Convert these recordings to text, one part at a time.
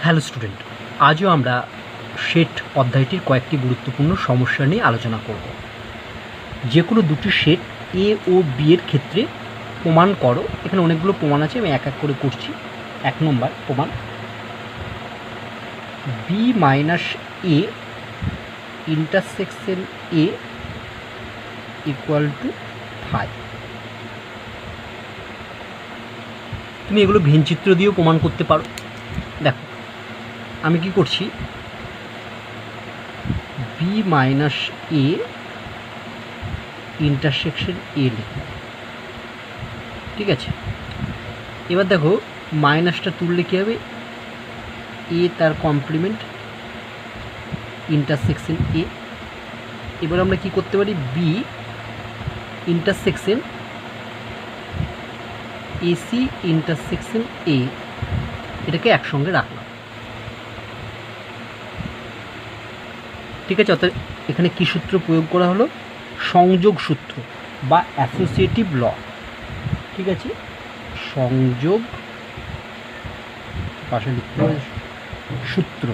Hello student, আজও আমরা set অধ্যায়টির কয়েকটি গুরুত্বপূর্ণ সমস্যা নিয়ে আলোচনা করব। যে কোনো দুটি সেট এ ও বি এর ক্ষেত্রে প্রমাণ করো। এখানে অনেকগুলো প্রমাণ আছে, আমি এক এক করে করছি। 1 নম্বর প্রমাণ, B minus A intersection A equal to 5। তুমি এগুলো ভেনচিত্র দিয়েও প্রমাণ করতে পারো। দেখো আমি কি করছি, B minus A intersection A লিখলাম, ঠিক আছে। এবার দেখো মাইনাসটা তুললে কী হবে, এ তার কমপ্লিমেন্ট ইন্টারসেকশন এ। এবার আমরা কি করতে পারি, B intersection AC intersection A, এটাকে একসঙ্গে রাখলাম, ঠিক আছে। অর্থাৎ এখানে কী সূত্র প্রয়োগ করা হলো, সংযোগ সূত্র বা অ্যাসোসিয়েটিভ ল, ঠিক আছে। সংযোগ পাশে লিখতে হবে সূত্র।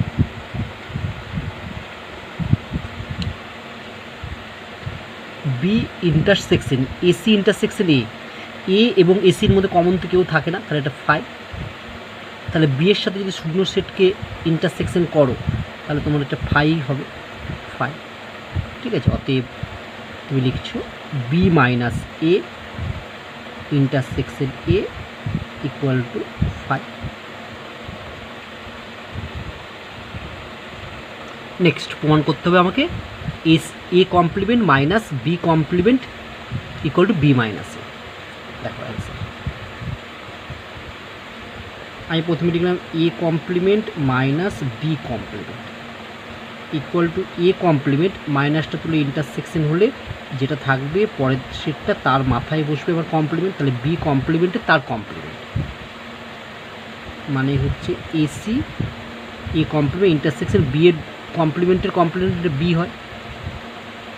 B intersection AC intersection A এবং এসির মধ্যে কমন তো কেউ থাকে না, তাহলে এটা 5। তাহলে বি এর সাথে যদি শূন্য সেটকে ইন্টারসেকশন করো তাহলে তোমার এটা 5 হবে, 5, ঠিক আছে। অতএব তুমি লিখছো B minus A intersection A equal to 5। Next প্রমাণ করতে হবে আমাকে S A complement minus B complement equal to B minus A. দেখো অ্যান্সার, আমি প্রথমে লিখলাম A complement minus B complement equal to A complement, মাইনাসটা তুলে ইন্টারসেকশন হলে যেটা থাকবে পরের সেটটা তার মাথায় বসবে এবার কমপ্লিমেন্ট, তাহলে বি কমপ্লিমেন্টে তার কমপ্লিমেন্ট মানে হচ্ছে AC A complement intersection B এর কমপ্লিমেন্টের কমপ্লিমেন্ট বি হয়,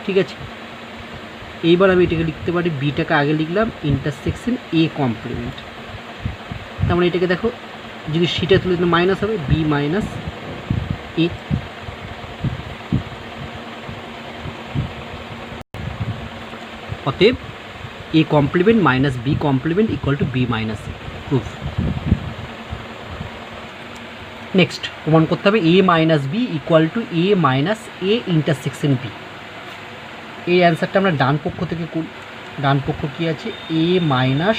ঠিক আছে। এইবার আমি এটাকে লিখতে পারি, বিটাকে আগে লিখলাম ইন্টারসেকশন এ কমপ্লিমেন্ট, তার মানে এটাকে দেখো যদি সিটা তুলে দিলে মাইনাস হবে, বি মাইনাস এ। অতএব A complement minus B complement equal to B minus A, proof. Next প্রমাণ করতে হবে A minus B equal to A minus A intersection B. এই অ্যান্সারটা আমরা ডান পক্ষ থেকে করি। ডান পক্ষ কী আছে, A minus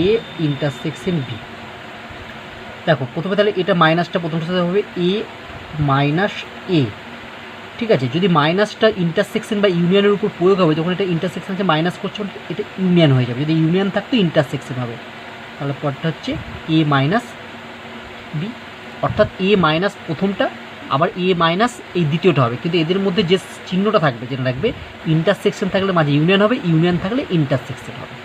A intersection B. দেখো প্রথমে তাহলে এটা মাইনাসটা প্রথমটার সাথে হবে এ মাইনাস এ, ঠিক আছে। যদি মাইনাসটা ইন্টারসেকশন বা ইউনিয়নের উপর প্রয়োগ হবে তখন এটা ইন্টারসেকশন যে মাইনাস করছে এটা ইউনিয়ন হয়ে যাবে, যদি ইউনিয়ন থাকতো ইন্টারসেকশন হবে। তাহলে পরটা হচ্ছে এ মাইনাস বি, অর্থাৎ এ মাইনাস প্রথমটা আবার এ মাইনাস এই দ্বিতীয়টা হবে, কিন্তু এদের মধ্যে যে চিহ্নটা থাকবে যেটা রাখবে, ইন্টারসেকশন থাকলে মাঝে ইউনিয়ন হবে, ইউনিয়ন থাকলে ইন্টারসেকশন হবে।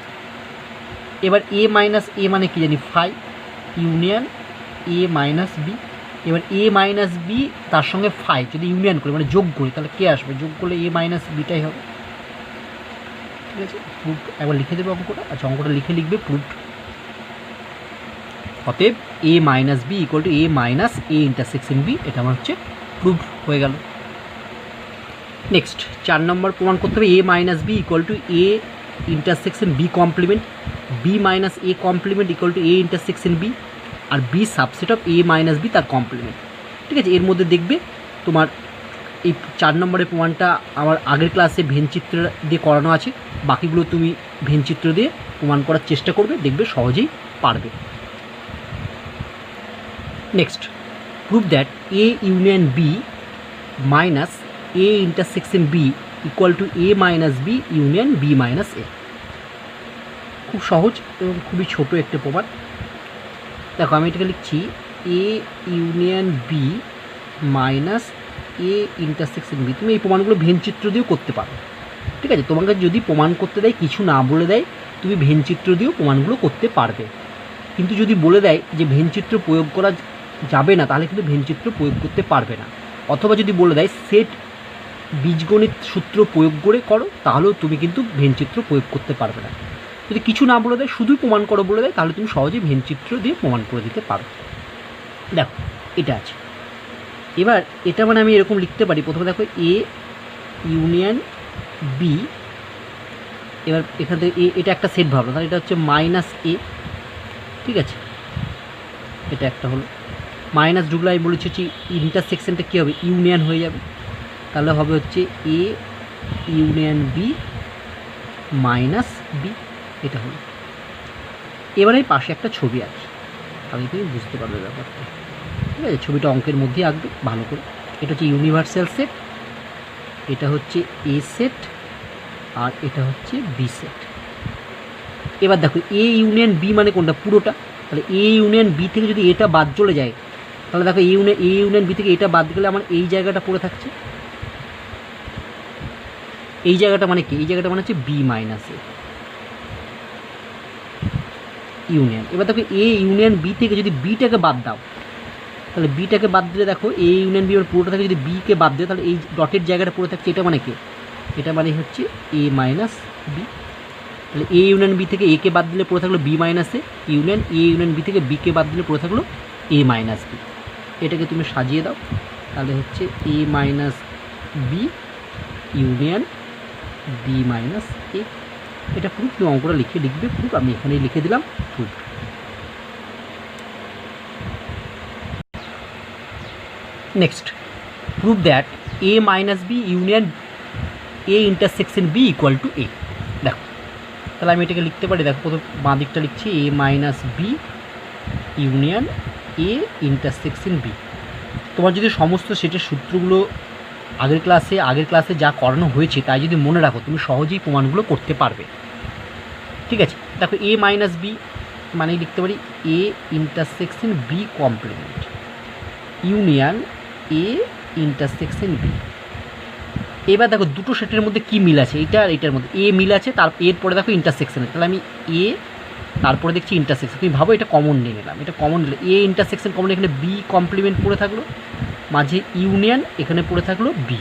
এবার এ মাইনাস এ মানে কি জানি 5 ইউনিয়ন এ মাইনাস বি। এবার এ মাইনাস বি তার সঙ্গে 5 যদি ইউনিয়ন করি মানে যোগ করি তাহলে কে আসবে, যোগ করলে এ মাইনাস বিটাই হবে, ঠিক আছে। প্রুফ একবার লিখে দেবে অঙ্কটা, আচ্ছা অঙ্কটা লিখবে প্রুফ। অতএব A minus B equal to A minus A intersection B, এটা আমার হচ্ছে প্রুফ হয়ে গেল। নেক্সট 4 নম্বর প্রমাণ করতে হবে A minus B equal to A intersection B complement, B minus A complement equal to A intersection B, আর B subset of A minus B তার কমপ্লিমেন্ট, ঠিক আছে। এর মধ্যে দেখবে তোমার এই 4 নম্বরের প্রমাণটা আমার আগের ক্লাসে ভেনচিত্র দিয়ে করানো আছে, বাকিগুলো তুমি ভেনচিত্র দিয়ে প্রমাণ করার চেষ্টা করবে, দেখবে সহজেই পারবে। Next prove that A union B minus A intersection B equal to A minus B union B minus A. খুব সহজ এবং খুবই ছোট একটা প্রমাণ। দেখো আমি এটাকে লিখছি A union B minus A intersection B. তুমি এই প্রমাণগুলো ভেনচিত্র দিয়েও করতে পারো, ঠিক আছে। তোমাকে যদি প্রমাণ করতে দেয়, কিছু না বলে দেয়, তুমি ভেনচিত্র দিয়েও প্রমাণগুলো করতে পারবে। কিন্তু যদি বলে দেয় যে ভেনচিত্র প্রয়োগ করা যাবে না তাহলে কিন্তু ভেনচিত্র প্রয়োগ করতে পারবে না, অথবা যদি বলে দেয় সেট বীজগণিত সূত্র প্রয়োগ করে করো তাহলেও তুমি কিন্তু ভেনচিত্র প্রয়োগ করতে পারবে না। যদি কিছু না বলে দেয়, শুধুই প্রমাণ করো বলে দেয়, তাহলে তুমি সহজেই ভেনচিত্র দিয়ে প্রমাণ করে দিতে পারো। দেখো এটা আছে। এবার এটা মানে আমি এরকম লিখতে পারি, প্রথমে দেখো এ ইউনিয়ন বি, এবার এখান থেকে এটা একটা সেট ভাবলো, তাহলে এটা হচ্ছে মাইনাস এ, ঠিক আছে, এটা একটা হলো মাইনাস ঢুকলে আমি বলেছি হচ্ছে ইন্টারসেকশনটা কী হবে, ইউনিয়ন হয়ে যাবে, তাহলে হবে হচ্ছে A union B minus B, এটা হলো। এবারে পাশে একটা ছবি আছে, তাহলে তুমি বুঝতে পারবে ব্যাপারটা, ঠিক আছে। ছবিটা অঙ্কের মধ্যে আঁকবে ভালো করে। এটা হচ্ছে ইউনিভার্সাল সেট, এটা হচ্ছে এ সেট, আর এটা হচ্ছে বি সেট। এবার দেখো এ ইউনিয়ন বি মানে কোনটা, পুরোটা, তাহলে এ ইউনিয়ন বি থেকে যদি এটা বাদ চলে যায়, তাহলে দেখো এ ইউনিয়ন বি থেকে এটা বাদ গেলে আমার এই জায়গাটা পড়ে থাকছে, এই জায়গাটা মানে কি, এই জায়গাটা মানে হচ্ছে বি মাইনাস এ ইউনিয়ন। এবার দেখো এ ইউনিয়ন বি থেকে যদি বিটাকে বাদ দাও, তাহলে বিটাকে বাদ দিলে দেখো এ ইউনিয়ন বি এবার পুরোটা থেকে যদি বিকে বাদ দেয়, তাহলে এই ডটের জায়গাটা পড়ে থাকছে, এটা মানে কি, এটা মানে হচ্ছে এ মাইনাস বি। তাহলে এ ইউনিয়ন বি থেকে একে বাদ দিলে পড়ে থাকলো B minus A union A union B থেকে বিকে বাদ দিলে পড়ে থাকলো এ মাইনাস বি। এটাকে তুমি সাজিয়ে দাও, তাহলে হচ্ছে A minus B union B minus A. এটা প্রুফ, তুমি অঙ্কটা লিখবে প্রুফ, আমি এখানেই লিখে দিলাম proof. Next, proof that A minus B union A intersection B equal to A. দেখো তাহলে আমি এটাকে লিখতে পারি, দেখো প্রথম বাঁ দিকটা লিখছি A minus B union A intersection B. তোমার যদি সমস্ত সেটের সূত্রগুলো আগের ক্লাসে যা করানো হয়েছে তাই যদি মনে রাখো, তুমি সহজেই প্রমাণগুলো করতে পারবে, ঠিক আছে। দেখো এ মাইনাস বি মানে লিখতে পারি A intersection B complement union A intersection B. এবার দেখো দুটো সেটের মধ্যে কি মিল আছে, এটা আর এটার মধ্যে এ মিল আছে, তার এরপরে দেখো ইন্টারসেকশন আছে, তাহলে আমি এ তারপরে দেখছি ইন্টারসেকশন, তুমি ভাবো এটা কমন নিয়ে নিলাম, এটা কমন নিলে এ ইন্টারসেকশন কমন, এখানে বি কমপ্লিমেন্ট পড়ে থাকলো, মাঝে ইউনিয়ন এখানে পড়ে থাকলো বি।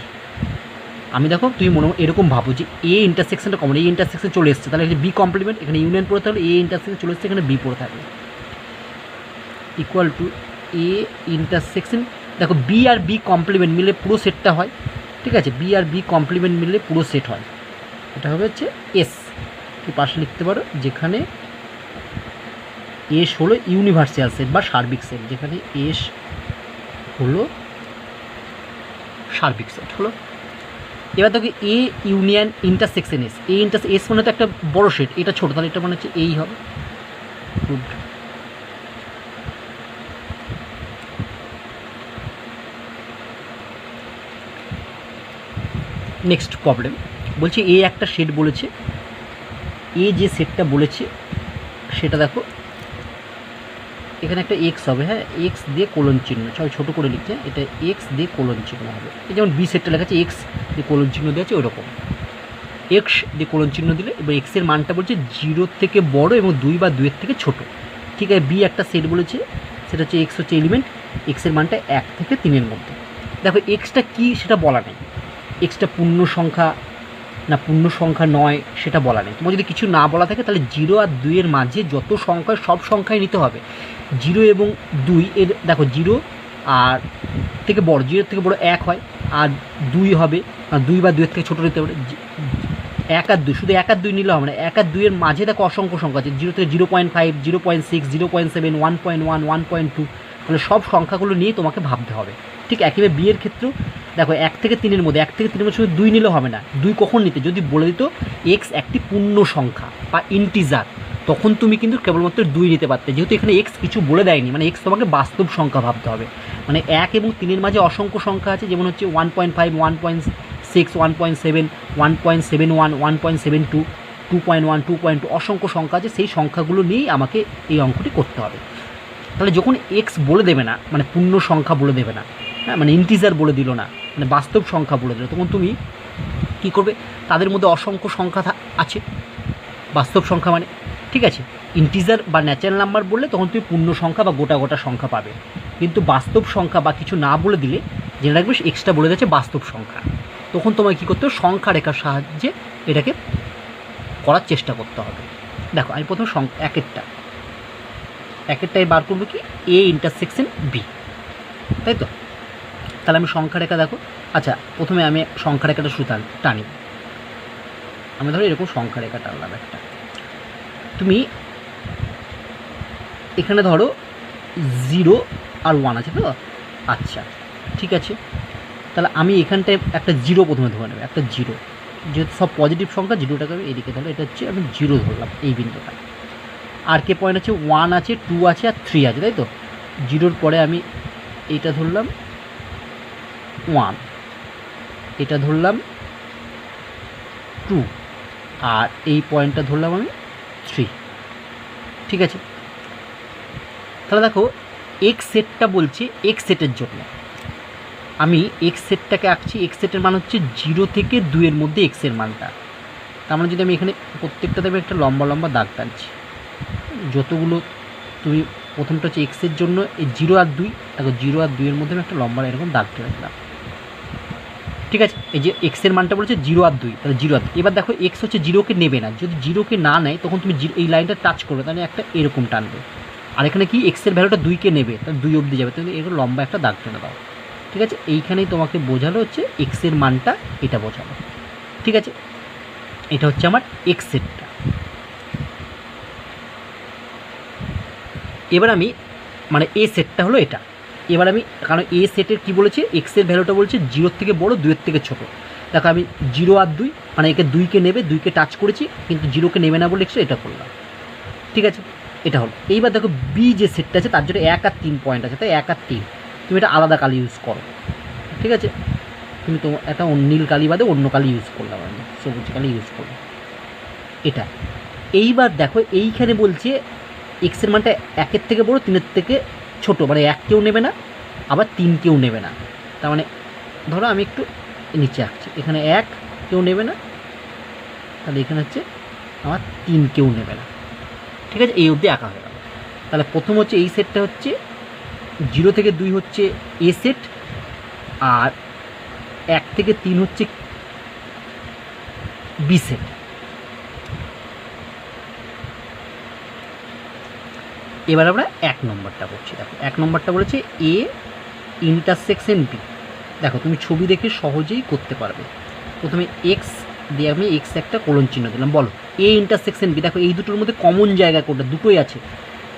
আমি দেখো তুমি মনে এরকম ভাবো যে এ ইন্টারসেকশনটা কমন, এই ইন্টারসেকশন চলে এসছে, তাহলে বি কমপ্লিমেন্ট এখানে ইউনিয়ন পড়ে থাকলো, এ ইন্টারসেকশন চলে এসছে এখানে বি পড়ে থাকলো, ইকুয়াল টু এ ইন্টারসেকশন। দেখো বি আর বি কমপ্লিমেন্ট মিলে পুরো সেটটা হয়, ঠিক আছে, বি আর বি কমপ্লিমেন্ট মিলে পুরো সেট হয়, এটা হবে হচ্ছে এস। তুমি পাশে লিখতে পারো যেখানে এস হলো ইউনিভার্সাল সেট বা সার্বিক সেট, যেখানে এস হলো সার্বিক সেট হলো। এবার দেখো A union intersection S, S মানে তো একটা বড় সেট, এটা ছোটো, তাহলে এটা মানে হচ্ছে এই হবে। গুড। নেক্সট প্রবলেম বলছে এ একটা সেট বলেছে, এ যে সেটটা বলেছে সেটা দেখো এখানে একটা এক্স হবে, হ্যাঁ, এক্স দিয়ে কোলন চিহ্ন, সবাই ছোটো করে লিখছে, এটা এক্স দিয়ে কোলন চিহ্ন হবে, এই যেমন বি সেটটা লেখা আছে এক্স দিয়ে কোলন চিহ্ন দেওয়া আছে ওইরকম এক্স দিয়ে কোলন চিহ্ন দিলে, এবার এক্সের মানটা বলছে 0 থেকে বড় এবং 2 বা 2-এর থেকে ছোটো, ঠিক আছে। বি একটা সেট বলেছে, সেটা হচ্ছে এক্স হচ্ছে এলিমেন্ট, এক্সের মানটা 1 থেকে 3-এর মধ্যে। দেখো এক্সটা কী সেটা বলা নেই, এক্সটা পূর্ণ সংখ্যা না পূর্ণ সংখ্যা নয় সেটা বলা নেই। তোমার যদি কিছু না বলা থাকে তাহলে 0 আর 2-এর মাঝে যত সংখ্যা সব সংখ্যাই নিতে হবে। 0 এবং 2 এর দেখো 0 আর থেকে বড়, 0 থেকে বড় 1 হয়, আর 2 হবে, আর 2 বা 2-এর থেকে ছোটো নিতে হবে। 1 আর 2, শুধু 1 আর 2 নিলে হবে না, 1 আর 2-এর মাঝে দেখো অসংখ্য সংখ্যা আছে, 0 থেকে 0.5, 0.6, 0.7, 1.1, 1.2, তাহলে সব সংখ্যাগুলো নিয়ে তোমাকে ভাবতে হবে। ঠিক একইভাবে বিয়ের ক্ষেত্রেও দেখো 1 থেকে 3-এর মধ্যে, 1 থেকে 3-এর মধ্যে শুধু 2 নিলেও হবে না, 2 কখন নিতে, যদি বলে দিত এক্স একটি পূর্ণ সংখ্যা বা ইন্টিজার, তখন তুমি কিন্তু কেবলমাত্র 2 নিতে পারতে। যেহেতু এখানে এক্স কিছু বলে দেয়নি, মানে এক্স তোমাকে বাস্তব সংখ্যা ভাবতে হবে, মানে 1 এবং 3-এর মাঝে অসংখ্য সংখ্যা আছে, যেমন হচ্ছে 1.5, 1.6, 1.7, 1.71, 1.72, 2.1, 2.2, অসংখ্য সংখ্যা আছে, সেই সংখ্যাগুলো নিয়েই আমাকে এই অঙ্কটি করতে হবে। তাহলে যখন এক্স বলে দেবে না, মানে পূর্ণ সংখ্যা বলে দেবে না, হ্যাঁ, মানে ইন্টিজার বলে দিল না, মানে বাস্তব সংখ্যা বলে দিল, তখন তুমি কী করবে, তাদের মধ্যে অসংখ্য সংখ্যা আছে, বাস্তব সংখ্যা মানে, ঠিক আছে, ইন্টিজার বা ন্যাচারাল নাম্বার বললে তখন তুমি পূর্ণ সংখ্যা বা গোটা গোটা সংখ্যা পাবে, কিন্তু বাস্তব সংখ্যা বা কিছু না বলে দিলে জেনে রাখবে এক্সটা বলে দিচ্ছে বাস্তব সংখ্যা, তখন তোমায় কী করতে হবে, সংখ্যা রেখার সাহায্যে এটাকে করার চেষ্টা করতে হবে। দেখো আমি প্রথমে একেরটাই বার করবো কি, এ ইন্টারসেকশন বি, তাই তো? তাহলে আমি সংখ্যা রেখা দেখো, আচ্ছা প্রথমে আমি সংখ্যা রেখাটা শুধু টানি। আমি ধরো এরকম সংখ্যা রেখা টানলাম একটা। তুমি এখানে ধরো 0 আর 1 আছে তো, আচ্ছা ঠিক আছে। তাহলে আমি এখানটায় একটা 0 প্রথমে ধরে নেব, একটা 0, যেহেতু সব পজিটিভ সংখ্যা, 0টাকে আমি এদিকে ধরো, এটা হচ্ছে আমি 0 ধরলাম এই বিন্দুটা। আর কে পয়েন্ট আছে, 1 আছে, 2 আছে আর 3 আছে, তাই তো? 0-র পরে আমি এইটা ধরলাম 1, এটা ধরলাম 2, আর এই পয়েন্টটা ধরলাম আমি 3, ঠিক আছে। তাহলে দেখো এক্স সেটটা বলছে এক্স সেটের জন্য আমি এক্স সেটটাকে আঁকছি। এক্স সেটের মান হচ্ছে 0 থেকে 2-এর মধ্যে এক্সের মানটা। তার মানে যদি আমি এখানে প্রত্যেকটাতে আমি একটা লম্বা লম্বা দাগ টানছি, যতগুলো তুমি প্রথমটা হচ্ছে এক্সের জন্য এই 0 আর 2, দেখো 0 আর 2-এর মধ্যে আমি একটা লম্বা এরকম দাগ টেনে দিলাম, ঠিক আছে। এই যে এক্সের মানটা বলেছে 0 আর 2, তাহলে 0 আর 2। এবার দেখো এক্স হচ্ছে 0কে নেবে না, যদি 0কে না নেয় তখন তুমি এই লাইনটা টাচ করবে, তাহলে একটা এরকম টানবে। আর এখানে কি এক্সের ভ্যালুটা 2কে নেবে, তাহলে 2 অবধি যাবে, তাহলে এরকম লম্বা একটা দাগ টেনে দাও, ঠিক আছে। এইখানেই তোমাকে বোঝালো হচ্ছে এক্সের মানটা, এটা বোঝালো, ঠিক আছে। এটা হচ্ছে আমার এক্স সেটটা। এবার আমি মানে এ সেটটা হলো এটা। এবার আমি, কারণ এ সেটের কী বলেছে, এক্সের ভ্যালুটা বলছে 0-এর থেকে বড়, 2-এর থেকে ছোটো। দেখো আমি 0 আর 2, মানে একে 2কে নেবে, 2কে টাচ করেছি, কিন্তু 0কে নেবে না বলে এক্সট্রা এটা করলাম, ঠিক আছে। এটা হলো। এইবার দেখো বি যে সেটটা আছে তার জন্য 1 আর 3 পয়েন্ট আছে, তাই 1 আর 3 তুমি এটা আলাদা কালি ইউজ করো, ঠিক আছে। তুমি তো একটা নীল কালি বাদে অন্য কালি ইউজ করলাম, আমি সবুজ কালি ইউজ করলাম এটা। এইবার দেখো এইখানে বলছে এক্সের মানটা 1-এর থেকে বড়, 3-এর থেকে ছোটো, মানে 1কেও নেবে না আবার 3কেও নেবে না। তার মানে ধরো আমি একটু নিচে আঁকছি, এখানে 1 কেউ নেবে না, তাহলে এখানে হচ্ছে আমার 3কেও নেবে না, ঠিক আছে। এই অবধি আঁকা হয়ে গেল। তাহলে প্রথম হচ্ছে এই সেটটা হচ্ছে 0 থেকে 2 হচ্ছে এ সেট, আর 1 থেকে 3 হচ্ছে বি সেট। এবার আমরা 1 নম্বরটা করছি। দেখো 1 নম্বরটা বলেছে এ ইন্টারসেকশন বি। দেখো তুমি ছবি দেখে সহজেই করতে পারবে। প্রথমে এক্স দিয়ে আমি এক্স একটা কোলন চিহ্ন দিলাম, বলো এ ইন্টারসেকশন বি। দেখো এই দুটোর মধ্যে কমন জায়গা কোনটা, দুটোই আছে,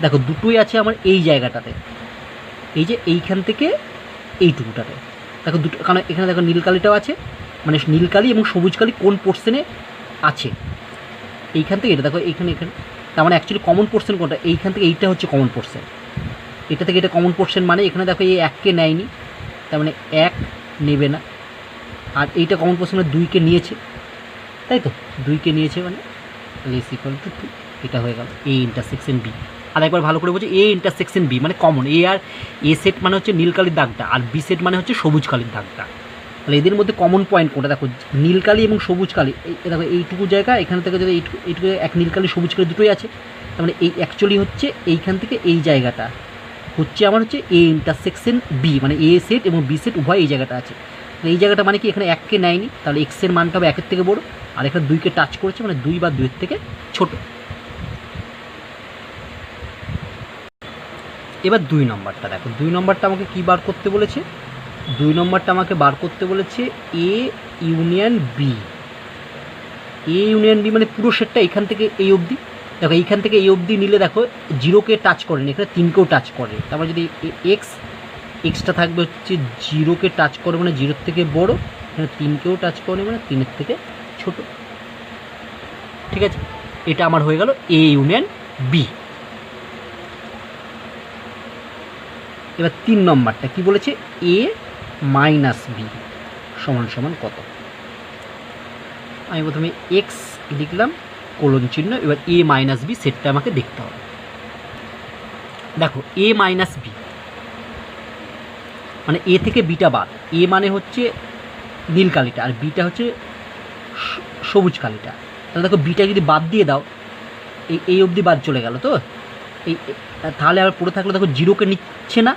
দেখো দুটোই আছে আমার এই জায়গাটাতে, এই যে এইখান থেকে এইটুকুটাতে, দেখো দুটো, কারণ এখানে দেখো নীলকালিটাও আছে, মানে নীলকালি এবং সবুজ কালি কোন পোর্শনে আছে, এইখান থেকে এটা দেখো এইখানে, এখানে, তার মানে অ্যাকচুয়ালি কমন পোর্শন কোনটা, এইখান থেকে এইটা হচ্ছে কমন পোর্শন, এটা থেকে এটা কমন পোর্শন, মানে এখানে দেখো এই 1কে নেয়নি, তার মানে 1 নেবে না, আর এইটা কমন পোর্শনে 2কে নিয়েছে, তাই তো 2কে নিয়েছে, মানে লেস ইকুয়াল টু 2, এটা হয়ে গেল এ ইন্টারসেকশন বি। আর একবার ভালো করে বলছি, এ ইন্টারসেকশন বি মানে কমন, এ আর এ সেট মানে হচ্ছে নীল কালির দাগটা, আর বি সেট মানে হচ্ছে সবুজ কালির দাগটা। তাহলে এদের মধ্যে কমন পয়েন্ট কোনটা, দেখো নীল কালি এবং সবুজ কালি, এই দেখো এইটুকু জায়গা, এখান থেকে যদি এইটুকু এক নীল কালি সবুজ কালি দুটোই আছে, তার মানে এই অ্যাকচুয়ালি হচ্ছে এইখান থেকে এই জায়গাটা হচ্ছে আমার হচ্ছে এ ইন্টারসেকশন বি, মানে এ সেট এবং বি সেট উভয় এই জায়গাটা আছে। এই জায়গাটা মানে কি, এখানে 1কে নেয়নি, তাহলে এক্সের মানটা হবে 1-এর থেকে বড়, আর এখানে 2কে টাচ করেছে, মানে 2 বা 2-এর থেকে ছোট। এবার 2 নম্বরটা দেখো, 2 নম্বরটা আমাকে কি বার করতে বলেছে, 2 নম্বরটা আমাকে বার করতে বলেছে A union B. A union B মানে পুরো সেটটা এখান থেকে এই অবধি, দেখো এইখান থেকে এই অবধি নিলে দেখো 0কে টাচ করেনি, এখানে 3কেও টাচ করে, তারপরে যদি এক্সটা থাকবে হচ্ছে 0কে টাচ করে মানে 0-এর থেকে বড়, এখানে 3কেও টাচ করে মানে 3-এর থেকে ছোট, ঠিক আছে। এটা আমার হয়ে গেল এ ইউনিয়ন বি। এবার 3 নম্বরটা কি বলেছে, এ মাইনাস বি সমান সমান কত। আমি প্রথমে এক্স লিখলাম কোলন চিহ্ন, এবার এ মাইনাস বি সেটটা আমাকে দেখতে হবে। দেখো এ মাইনাস বি মানে এ থেকে বিটা বাদ, এ মানে হচ্ছে নীল কালিটা আর বিটা হচ্ছে সবুজ কালিটা, তাহলে দেখো বিটা যদি বাদ দিয়ে দাও, এই অবধি বাদ চলে গেল তো, এই তাহলে আবার পড়ে থাকলে দেখো 0কে নিচ্ছে না,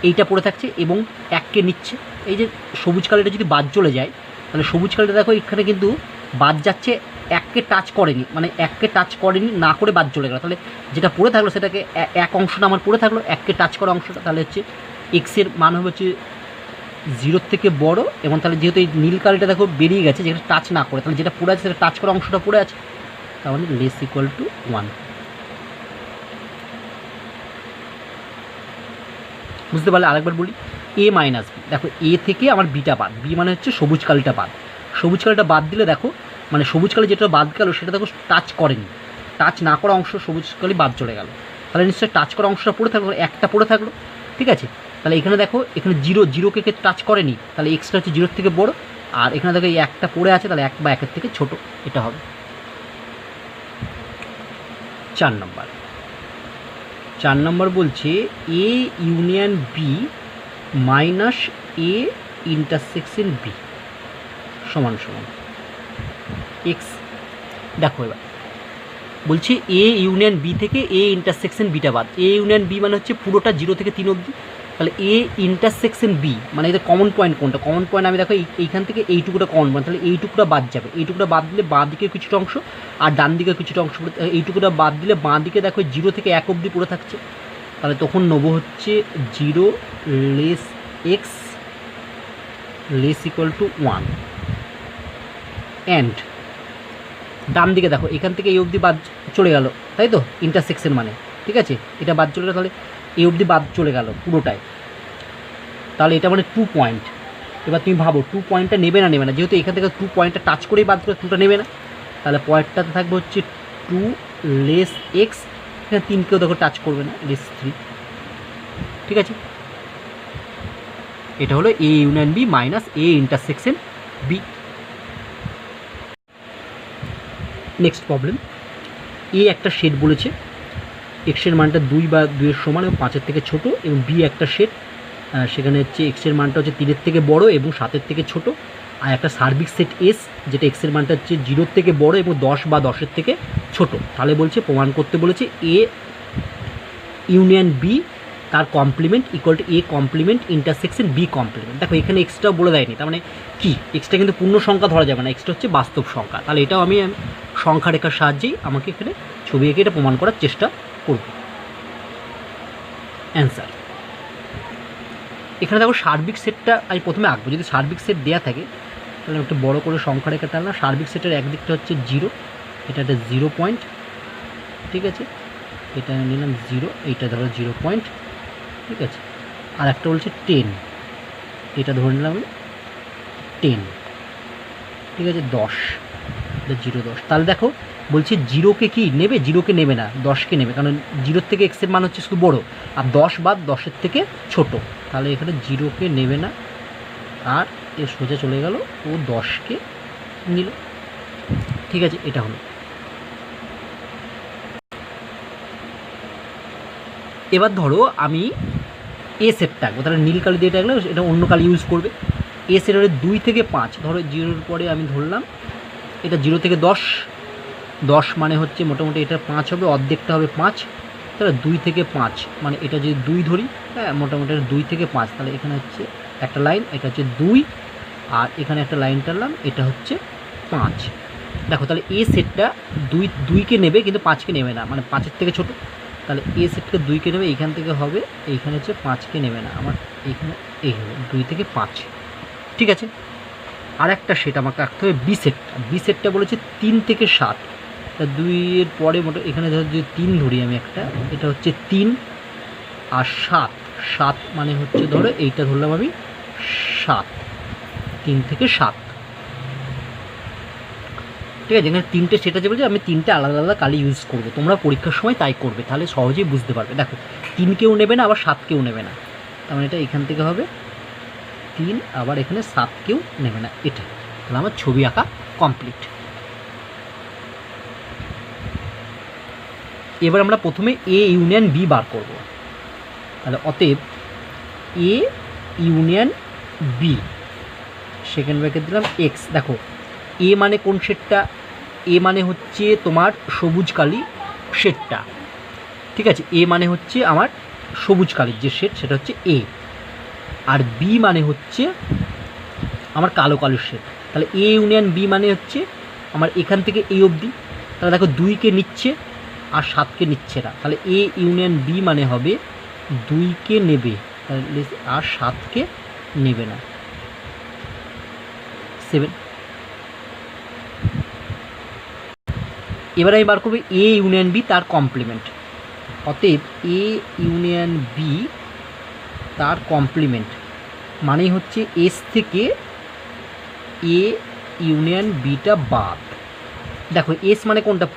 এইটা পড়ে থাকছে এবং 1কে নিচ্ছে। এই যে সবুজ কালিটা যদি বাদ চলে যায়, তাহলে সবুজ কালিটা দেখো এখানে কিন্তু বাদ যাচ্ছে, 1কে টাচ করেনি, মানে 1কে টাচ করেনি না করে বাদ চলে গেল, তাহলে যেটা পড়ে থাকলো সেটাকে এক অংশটা আমার পড়ে থাকলো, 1কে টাচ করা অংশটা, তাহলে হচ্ছে এক্সের মান হবে হচ্ছে 0 থেকে বড়, এবং তাহলে যেহেতু এই নীল কালিটা দেখো বেরিয়ে গেছে, যেটা টাচ না করে, তাহলে যেটা পড়ে আছে সেটা টাচ করা অংশটা পড়ে আছে, তার মানে লেস ইকুয়াল টু 1। বুঝতে পারলে? আরেকবার বলি, এ মাইনাস বি, দেখো এ থেকে আমার বিটা বাদ, বি মানে হচ্ছে সবুজ কালিটা বাদ, সবুজ কালিটা বাদ দিলে দেখো মানে সবুজ কালি যেটা বাদ গেল সেটা দেখো টাচ করেনি, টাচ না করা অংশ সবুজ কালি বাদ চলে গেল, তাহলে নিশ্চয়ই টাচ করা অংশটা পড়ে থাকলো, একটা পড়ে থাকলো। ঠিক আছে, তাহলে এখানে দেখো এখানে জিরোকে টাচ করেনি, তাহলে এক্সটা হচ্ছে 0 থেকে বড়, আর এখানে দেখো এই একটা পড়ে আছে, তাহলে 1 বা 1 থেকে ছোট, এটা হবে। 4 নম্বর বলছে A union B minus A intersection B সমান সমান এক্স। দেখো এবার বলছে এ ইউনিয়ন বি থেকে এ ইন্টারসেকশন বিটা বাদ, এ ইউনিয়ন বি মানে হচ্ছে পুরোটা 0 থেকে 3 অবধি, তাহলে এ ইন্টারসেকশন বি মানে এদের কমন পয়েন্ট কোনটা, কমন পয়েন্ট আমি দেখো এইখান থেকে এইটুকুটা কমন পয়েন্ট, তাহলে এইটুকুটা বাদ যাবে, এইটুকুটা বাদ দিলে বাঁ দিকে কিছুটা অংশ আর ডান দিকে কিছুটা অংশ, এইটুকুটা বাদ দিলে বাঁ দিকে দেখো 0 থেকে 1 অবধি পড়ে থাকছে, তাহলে তখন নেবো হচ্ছে 0 less x less equal to 1, and ডান দিকে দেখো এখান থেকে এই অবধি বাদ চলে গেল, তাই তো ইন্টারসেকশন মানে, ঠিক আছে, এটা বাদ চলে গেল, তাহলে এই অবধি বাদ চলে গেল পুরোটাই, তাহলে এটা মানে 2 পয়েন্ট। এবার তুমি ভাবো 2 পয়েন্টটা নেবে না, যেহেতু এখান থেকে 2 পয়েন্টটা টাচ করেই বাদ করে 2টা নেবে না, তাহলে পয়েন্টটাতে থাকবে হচ্ছে 2 লেস এক্স, এখানে 3কেও দেখো টাচ করবে না, লেস 3। ঠিক আছে, এটা হলো A union B minus A intersection B. Next problem, এ একটা শেড বলেছে, এক্সের মানটা 2 বা 2-এর সমান এবং 5-এর থেকে ছোট, এবং বি একটা শেড, সেখানে হচ্ছে এক্সের মানটা হচ্ছে 3-এর থেকে বড় এবং 7-এর থেকে ছোট, আর একটা সার্বিক সেট এস যেটা এক্সের মানটা হচ্ছে 0-এর থেকে বড় এবং 10 বা 10-এর থেকে ছোট। তাহলে বলছে প্রমাণ করতে বলেছে এ ইউনিয়ন বি তার complement equal to A complement intersection B complement. দেখো এখানে এক্সটাও বলে দেয়নি, তার মানে কি এক্সটা কিন্তু পূর্ণ সংখ্যা ধরা যাবে না, এক্সটা হচ্ছে বাস্তব সংখ্যা, তাহলে এটাও আমি সংখ্যা রেখার সাহায্যেই আমাকে এখানে ছবি এঁকে এটা প্রমাণ করার চেষ্টা করব। অ্যান্সার, এখানে দেখো সার্বিক সেটটা আমি প্রথমে আঁকবো, যদি সার্বিক সেট দেওয়া থাকে তাহলে একটু বড় করে সংখ্যা রেখা টানলাম, সার্বিক সেটের একদিকটা হচ্ছে 0, এটা একটা 0 পয়েন্ট, ঠিক আছে, এটা নিলাম 0, এইটা ধরো 0 পয়েন্ট, ঠিক আছে, আর একটা বলছে 10, এটা ধরে নিলাম 10, ঠিক আছে, 10, এটা 0 10, তাহলে দেখো বলছে 0কে কি নেবে, 0কে নেবে না, 10কে নেবে, কারণ 0 থেকে এক্সের মান হচ্ছে শুধু বড়, আর 10 বাদ 10-এর থেকে ছোট, তাহলে এখানে 0কে নেবে না, আর এ সোজা চলে গেল ও 10কে নিল। ঠিক আছে, এটা হলো। এবার ধরো আমি এ সেটটা আঁকবো, তাহলে নীল কালি দিয়ে আঁকলে এটা অন্য কালি ইউজ করবে। এ সেটের 2 থেকে 5, ধরো 0-এর পরে আমি ধরলাম এটা 0 থেকে 10, 10 মানে হচ্ছে মোটামুটি এটা 5 হবে, অর্ধেকটা হবে 5, তাহলে 2 থেকে 5 মানে এটা যদি 2 ধরি, হ্যাঁ মোটামুটি 2 থেকে 5, তাহলে এখানে হচ্ছে একটা লাইন, এটা হচ্ছে 2, আর এখানে একটা লাইন টানলাম, এটা হচ্ছে 5। দেখো তাহলে এ সেটটা 2কে নেবে কিন্তু 5কে নেবে না, মানে 5-এর থেকে ছোট, তাহলে এ সেটটা 2কে নেবে, এইখান থেকে হবে, এইখানে হচ্ছে 5কে নেবে না, আমার এইখানে এই হবে 2 থেকে 5। ঠিক আছে, আর একটা সেট আমাকে আঁকতে হবে বি সেটটা, বি সেটটা বলেছে 3 থেকে 7, তা 2-এর পরে মোটা এখানে ধর যদি 3 ধরি আমি একটা, এটা হচ্ছে 3 আর 7, 7 মানে হচ্ছে ধরো এইটা ধরলাম আমি 7, 3 থেকে 7। ঠিক আছে, এখানে 3টে সেট আছে বলছে আমি 3টে আলাদা আলাদা কালি ইউজ করবো, তোমরা পরীক্ষার সময় তাই করবে, তাহলে সহজেই বুঝতে পারবে। দেখো 3কেও নেবে না, আবার 7কেও নেবে না, তার মানে এটা এখান থেকে হবে 3, আবার এখানে 7কেও নেবে না, এটা, তাহলে আমার ছবি আঁকা কমপ্লিট। এবার আমরা প্রথমে এ ইউনিয়ন বি বার করব, তাহলে অতএব A union B, second bracket দিলাম এক্স। দেখো এ মানে কোন শেডটা, এ মানে হচ্ছে তোমার সবুজ কালি শেডটা, ঠিক আছে, এ মানে হচ্ছে আমার সবুজ কালির যে শেড সেটা হচ্ছে এ, আর বি মানে হচ্ছে আমার কালো কালোর শেড, তাহলে এ ইউনিয়ন বি মানে হচ্ছে আমার এখান থেকে এই অবধি, তাহলে দেখো 2কে নিচ্ছে আর 7কে নিচ্ছে না, তাহলে এ ইউনিয়ন বি মানে হবে 2কে নেবে তাহলে আর 7কে নেবে না, 7। এবার আমি বার করবো এ ইউনিয়ন বি তার কমপ্লিমেন্ট। অতএব এ ইউনিয়ন বি তার কমপ্লিমেন্ট মানে হচ্ছে এস থেকে এ ইউনিয়ন বিটা বাদ। দেখো এস মানে কোনটা,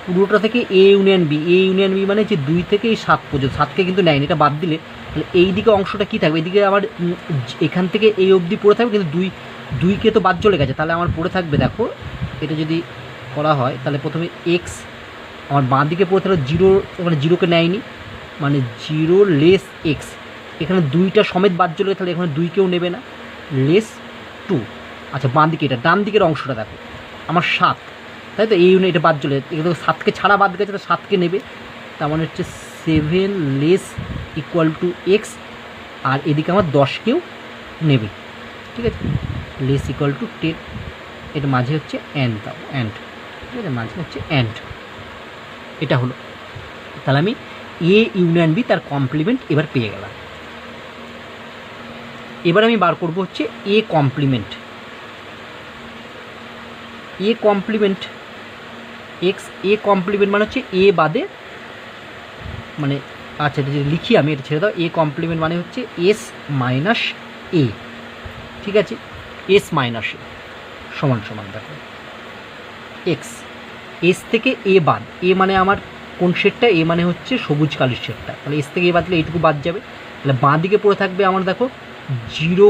পুরোটা থেকে A union B, A union B মানে যে 2 থেকে এই 7 পর্যন্ত, 7কে কিন্তু নেয়নি, এটা বাদ দিলে তাহলে এই দিকে অংশটা কী থাকবে, এইদিকে আমার এখান থেকে এই অবধি পড়ে থাকবে, কিন্তু 2কে তো বাদ চলে গেছে, তাহলে আমার পড়ে থাকবে, দেখো এটা যদি করা হয় তাহলে প্রথমে এক্স আমার বাঁ দিকে পড়ে থাকলে 0, মানে 0কে নেয়নি, মানে 0 লেস এক্স, এখানে 2টা সমেত বাদ চলে গেছে, তাহলে এখানে 2কেও নেবে না, লেস 2। আচ্ছা বাঁ দিকে এটা ডান দিকের অংশটা দেখো আমার 7, তাই তো এই ইউনিট এটা বাদ চলে, এখানে 7কে ছাড়া বাদ গেছে, তো 7কে নেবে, তার মানে হচ্ছে 7 লেস ইকুয়াল টু এক্স, আর এদিকে আমার 10কেও নেবে, ঠিক আছে, লেস ইকুয়াল টু 10, এটা মাঝে হচ্ছে অ্যান্ড দাও, অ্যান্ড, ঠিক আছে, মাঝে হচ্ছে অ্যান্ড, এটা হলো। তাহলে আমি এ ইউনিয়ন বি তার কমপ্লিমেন্ট এবার পেয়ে গেলাম। এবার আমি বার করব হচ্ছে A complement, A complement X, A complement মানে হচ্ছে এ বাদে, মানে আচ্ছা এটা যদি লিখি আমি, এটা ছেড়ে দাও, এ কমপ্লিমেন্ট মানে হচ্ছে এস মাইনাস এ, ঠিক আছে, এস মাইনাস এ সমান সমান দেখো এক্স, এস থেকে এ বাদ, এ মানে আমার কোন শেডটা, এ মানে হচ্ছে সবুজ কালির শেডটা, তাহলে এস থেকে এ বাদ দিলে এইটুকু বাদ যাবে, তাহলে বাঁ দিকে পড়ে থাকবে আমার দেখো 0,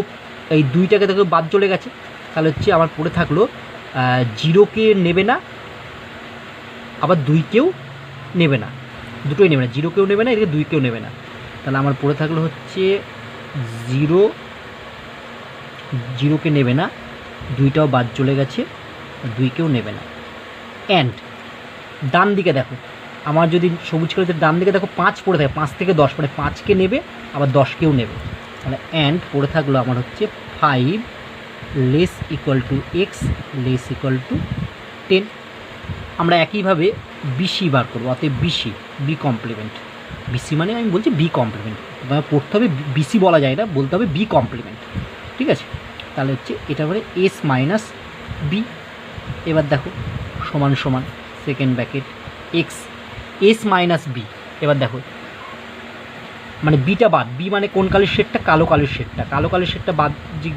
এই 2টাকে দেখো বাদ চলে গেছে, তাহলে হচ্ছে আমার পড়ে থাকলো 0কে নেবে না, আবার 2কেও নেবে না, দুটোই নেবে না, 0কেও নেবে না, এদিকে 2কেও নেবে না, তাহলে আমার পড়ে থাকলো হচ্ছে 0কে নেবে না, 2টাও বাদ চলে গেছে, 2কেও নেবে না, অ্যান্ড ডান দিকে দেখো আমার যদি সবুজ কালিতে ডান দিকে দেখো 5 পড়ে থাকে, 5 থেকে 10, মানে 5কে নেবে আবার 10কেও নেবে, তাহলে অ্যান্ড পড়ে থাকলো আমার হচ্ছে 5 less equal to X less equal to 10। আমরা একইভাবে বিসি বার করবো, অতএব বিসি, বি কমপ্লিমেন্ট, বিসি মানে আমি বলছি বি কমপ্লিমেন্ট, পড়তে হবে বিসি বলা যায় না, বলতে হবে বি কমপ্লিমেন্ট, ঠিক আছে, তাহলে হচ্ছে এটা মানে এস মাইনাস বি, এবার দেখো সমান সমান second bracket X S minus B, এবার দেখো মানে বিটা বাদ, বি মানে কোন কালির শেডটা, কালো কালির শেডটা, কালো কালির শেডটা বাদ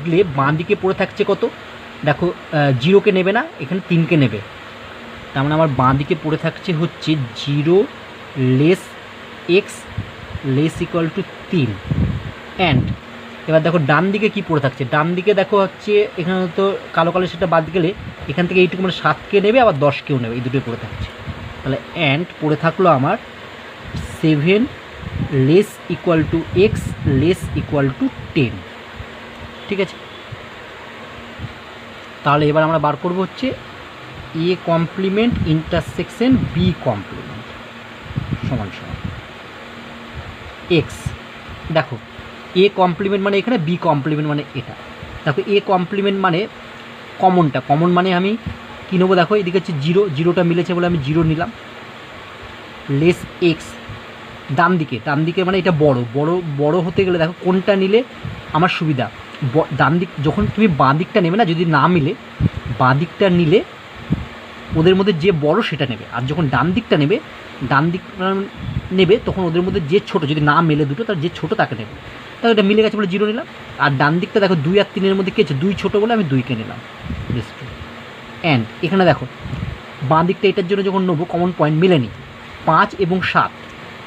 গেলে বাঁ দিকে পড়ে থাকছে কত, দেখো 0কে নেবে না, এখানে 3কে নেবে, তার মানে আমার বাঁ দিকে পড়ে থাকছে হচ্ছে 0 less x less equal two 3, and এবার দেখো ডান দিকে কি পড়ে থাকছে, ডান দিকে দেখো হচ্ছে এখানে তো কালো কালো সেটা বাদ গেলে এখান থেকে এইটুকু মানে 7কে নেবে আবার 10কেও নেবে, এই দুটোই পড়ে থাকছে, তাহলে অ্যান্ড পড়ে থাকলো আমার 7 less equal to X less equal to 10, ঠিক আছে। তাহলে এবার আমরা বার করবো হচ্ছে A complement intersection B complement সমান সমান এক্স, দেখো এ কমপ্লিমেন্ট মানে এখানে, বি কমপ্লিমেন্ট মানে এটা, দেখো এ কমপ্লিমেন্ট মানে কমনটা, কমন মানে আমি কী নেবো, দেখো এদিকে হচ্ছে 0টা মিলেছে বলে আমি 0 নিলাম, লেস এক্স ডান দিকে মানে এটা বড় হতে গেলে দেখো কোনটা নিলে আমার সুবিধা, ডান দিক, যখন তুমি বাঁ দিকটা নেবে না, যদি না মিলে বাঁ দিকটা নিলে ওদের মধ্যে যে বড় সেটা নেবে, আর যখন ডান দিকটা নেবে তখন ওদের মধ্যে যে ছোট, যদি না মেলে দুটো তার যে ছোট তাকে নেবে, তাহলে এটা মিলে গেছে বলে 0 নিলাম, আর ডান দিকটা দেখো 2 আর 3-এর মধ্যে কী আছে, 2 ছোটো বলে আমি 2কে নিলাম, অ্যান্ড এখানে দেখো বাঁ দিকটা এটার জন্য যখন নেবো কমন পয়েন্ট মিলেনি 5 এবং 7,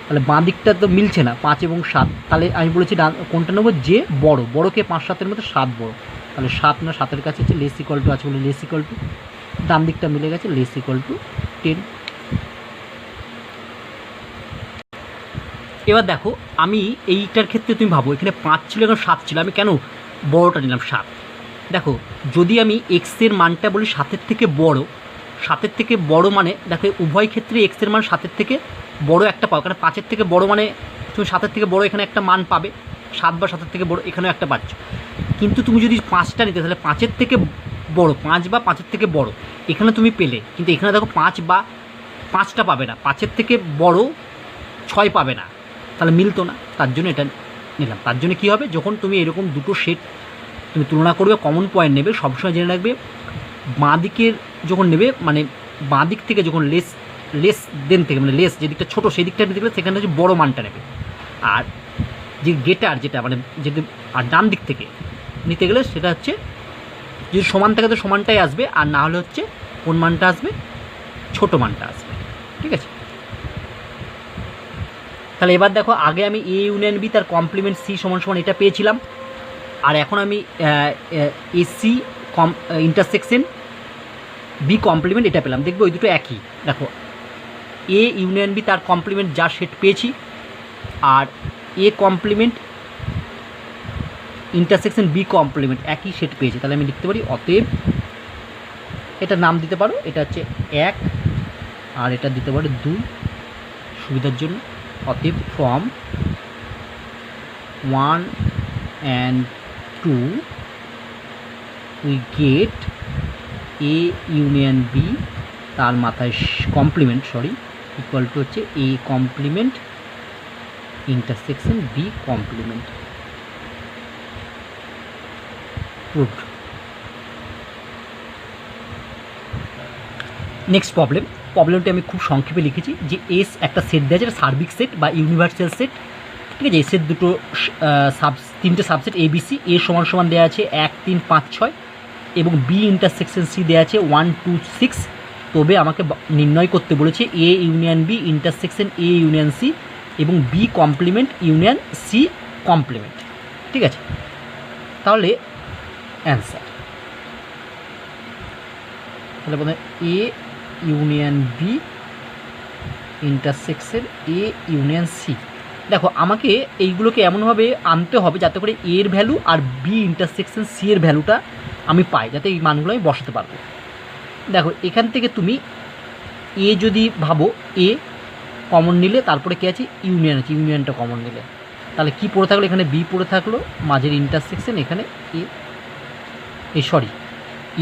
তাহলে বাঁ দিকটা তো মিলছে না 5 এবং 7, তাহলে আমি বলেছি কোনটা নেবো, যে বড়কে 5-7-এর মধ্যে 7 বড়, তাহলে 7 না 7-এর কাছে হচ্ছে লেস ইকুয়াল টু আছে বলে লেস ইকুয়াল টু, ডান দিকটা মিলে গেছে, লেস ইকুয়াল টু 10। এবার দেখো আমি এইটার ক্ষেত্রে তুমি ভাবো এখানে 5 ছিল, এখন 7 ছিল, আমি কেন বড়টা নিলাম 7, দেখো যদি আমি এক্সের মানটা বলি 7-এর থেকে বড় মানে দেখো উভয় ক্ষেত্রে এক্সের মান 7-এর থেকে বড় একটা পাও, কারণ 5-এর থেকে বড় মানে তুমি 7-এর থেকে বড় এখানে একটা মান পাবে, 7 বা 7-এর থেকে বড় এখানেও একটা পাচ্ছ, কিন্তু তুমি যদি 5টা নিতে তাহলে 5-এর থেকে বড়, 5 বা 5-এর থেকে বড় এখানে তুমি পেলে, কিন্তু এখানে দেখো 5 বা 5টা পাবে না, 5-এর থেকে বড় 6 পাবে না, তাহলে মিলতো না, তার জন্য এটা নিলাম। তার জন্য কী হবে, যখন তুমি এরকম দুটো সেট তুমি তুলনা করবে, কমন পয়েন্ট নেবে, সবসময় জেনে রাখবে বাঁ দিকের যখন নেবে, মানে বাঁ দিক থেকে যখন লেস দেন থেকে, মানে লেস যে দিকটা ছোটো সেই দিকটা নিতে গেলে সেখানে হচ্ছে বড়ো মানটা নেবে, আর যে গেটার যেটা মানে যেটা আর ডান দিক থেকে নিতে গেলে সেটা হচ্ছে যদি সমান থাকে তো সমানটাই আসবে, আর না হলে হচ্ছে কোন মানটা আসবে, ছোটো মানটা আসবে। ঠিক আছে, তাহলে এবার দেখো, আগে আমি এ ইউনিয়ন বি তার কমপ্লিমেন্ট সি সমান সমান এটা পেয়েছিলাম, আর এখন আমি এসি ইন্টারসেকশন বি কমপ্লিমেন্ট এটা পেলাম। দেখবো ওই দুটো একই। দেখো এ ইউনিয়ন বি তার কমপ্লিমেন্ট যা সেট পেয়েছি, আর A complement intersection B complement একই সেট পেয়েছি। তাহলে আমি লিখতে পারি অতএব, এটা নাম দিতে পারো, এটা হচ্ছে 1 আর এটা দিতে পারো 2 সুবিধার জন্য। অতএব from 1 and 2 we get A union B তার মাথায় কমপ্লিমেন্ট ইকুয়াল টু হচ্ছে A complement intersection B complement. Proved. Next প্রবলেমটি আমি খুব সংক্ষেপে লিখেছি যে এস একটা সেট দেওয়া আছে, এটা সার্বিক সেট বা ইউনিভার্সাল সেট। ঠিক আছে, এসের দুটো তিনটে সাবসেট এ বি সি, এ সমান সমান দেওয়া আছে 1 3 5 6 এবং বি ইন্টারসেকশন সি দেওয়া আছে 1 2 6। তবে আমাকে নির্ণয় করতে বলেছে A union B intersection A union C এবং B complement union C complement. ঠিক আছে, তাহলে অ্যান্সার, তাহলে বলতে A union B intersection A union C. দেখো আমাকে এইগুলোকে এমনভাবে আনতে হবে যাতে করে এর ভ্যালু আর বি ইন্টারসেকশন সি এর ভ্যালুটা আমি পাই, যাতে এই মানগুলো আমি বসাতে পারবো। দেখো এখান থেকে তুমি এ যদি ভাবো, এ কমন নিলে তারপরে কী আছে, ইউনিয়ন আছে, ইউনিয়নটা কমন নিলে তাহলে কি পড়ে থাকলো, এখানে বি পড়ে থাকলো, মাঝের ইন্টারসেকশন এখানে এ সরি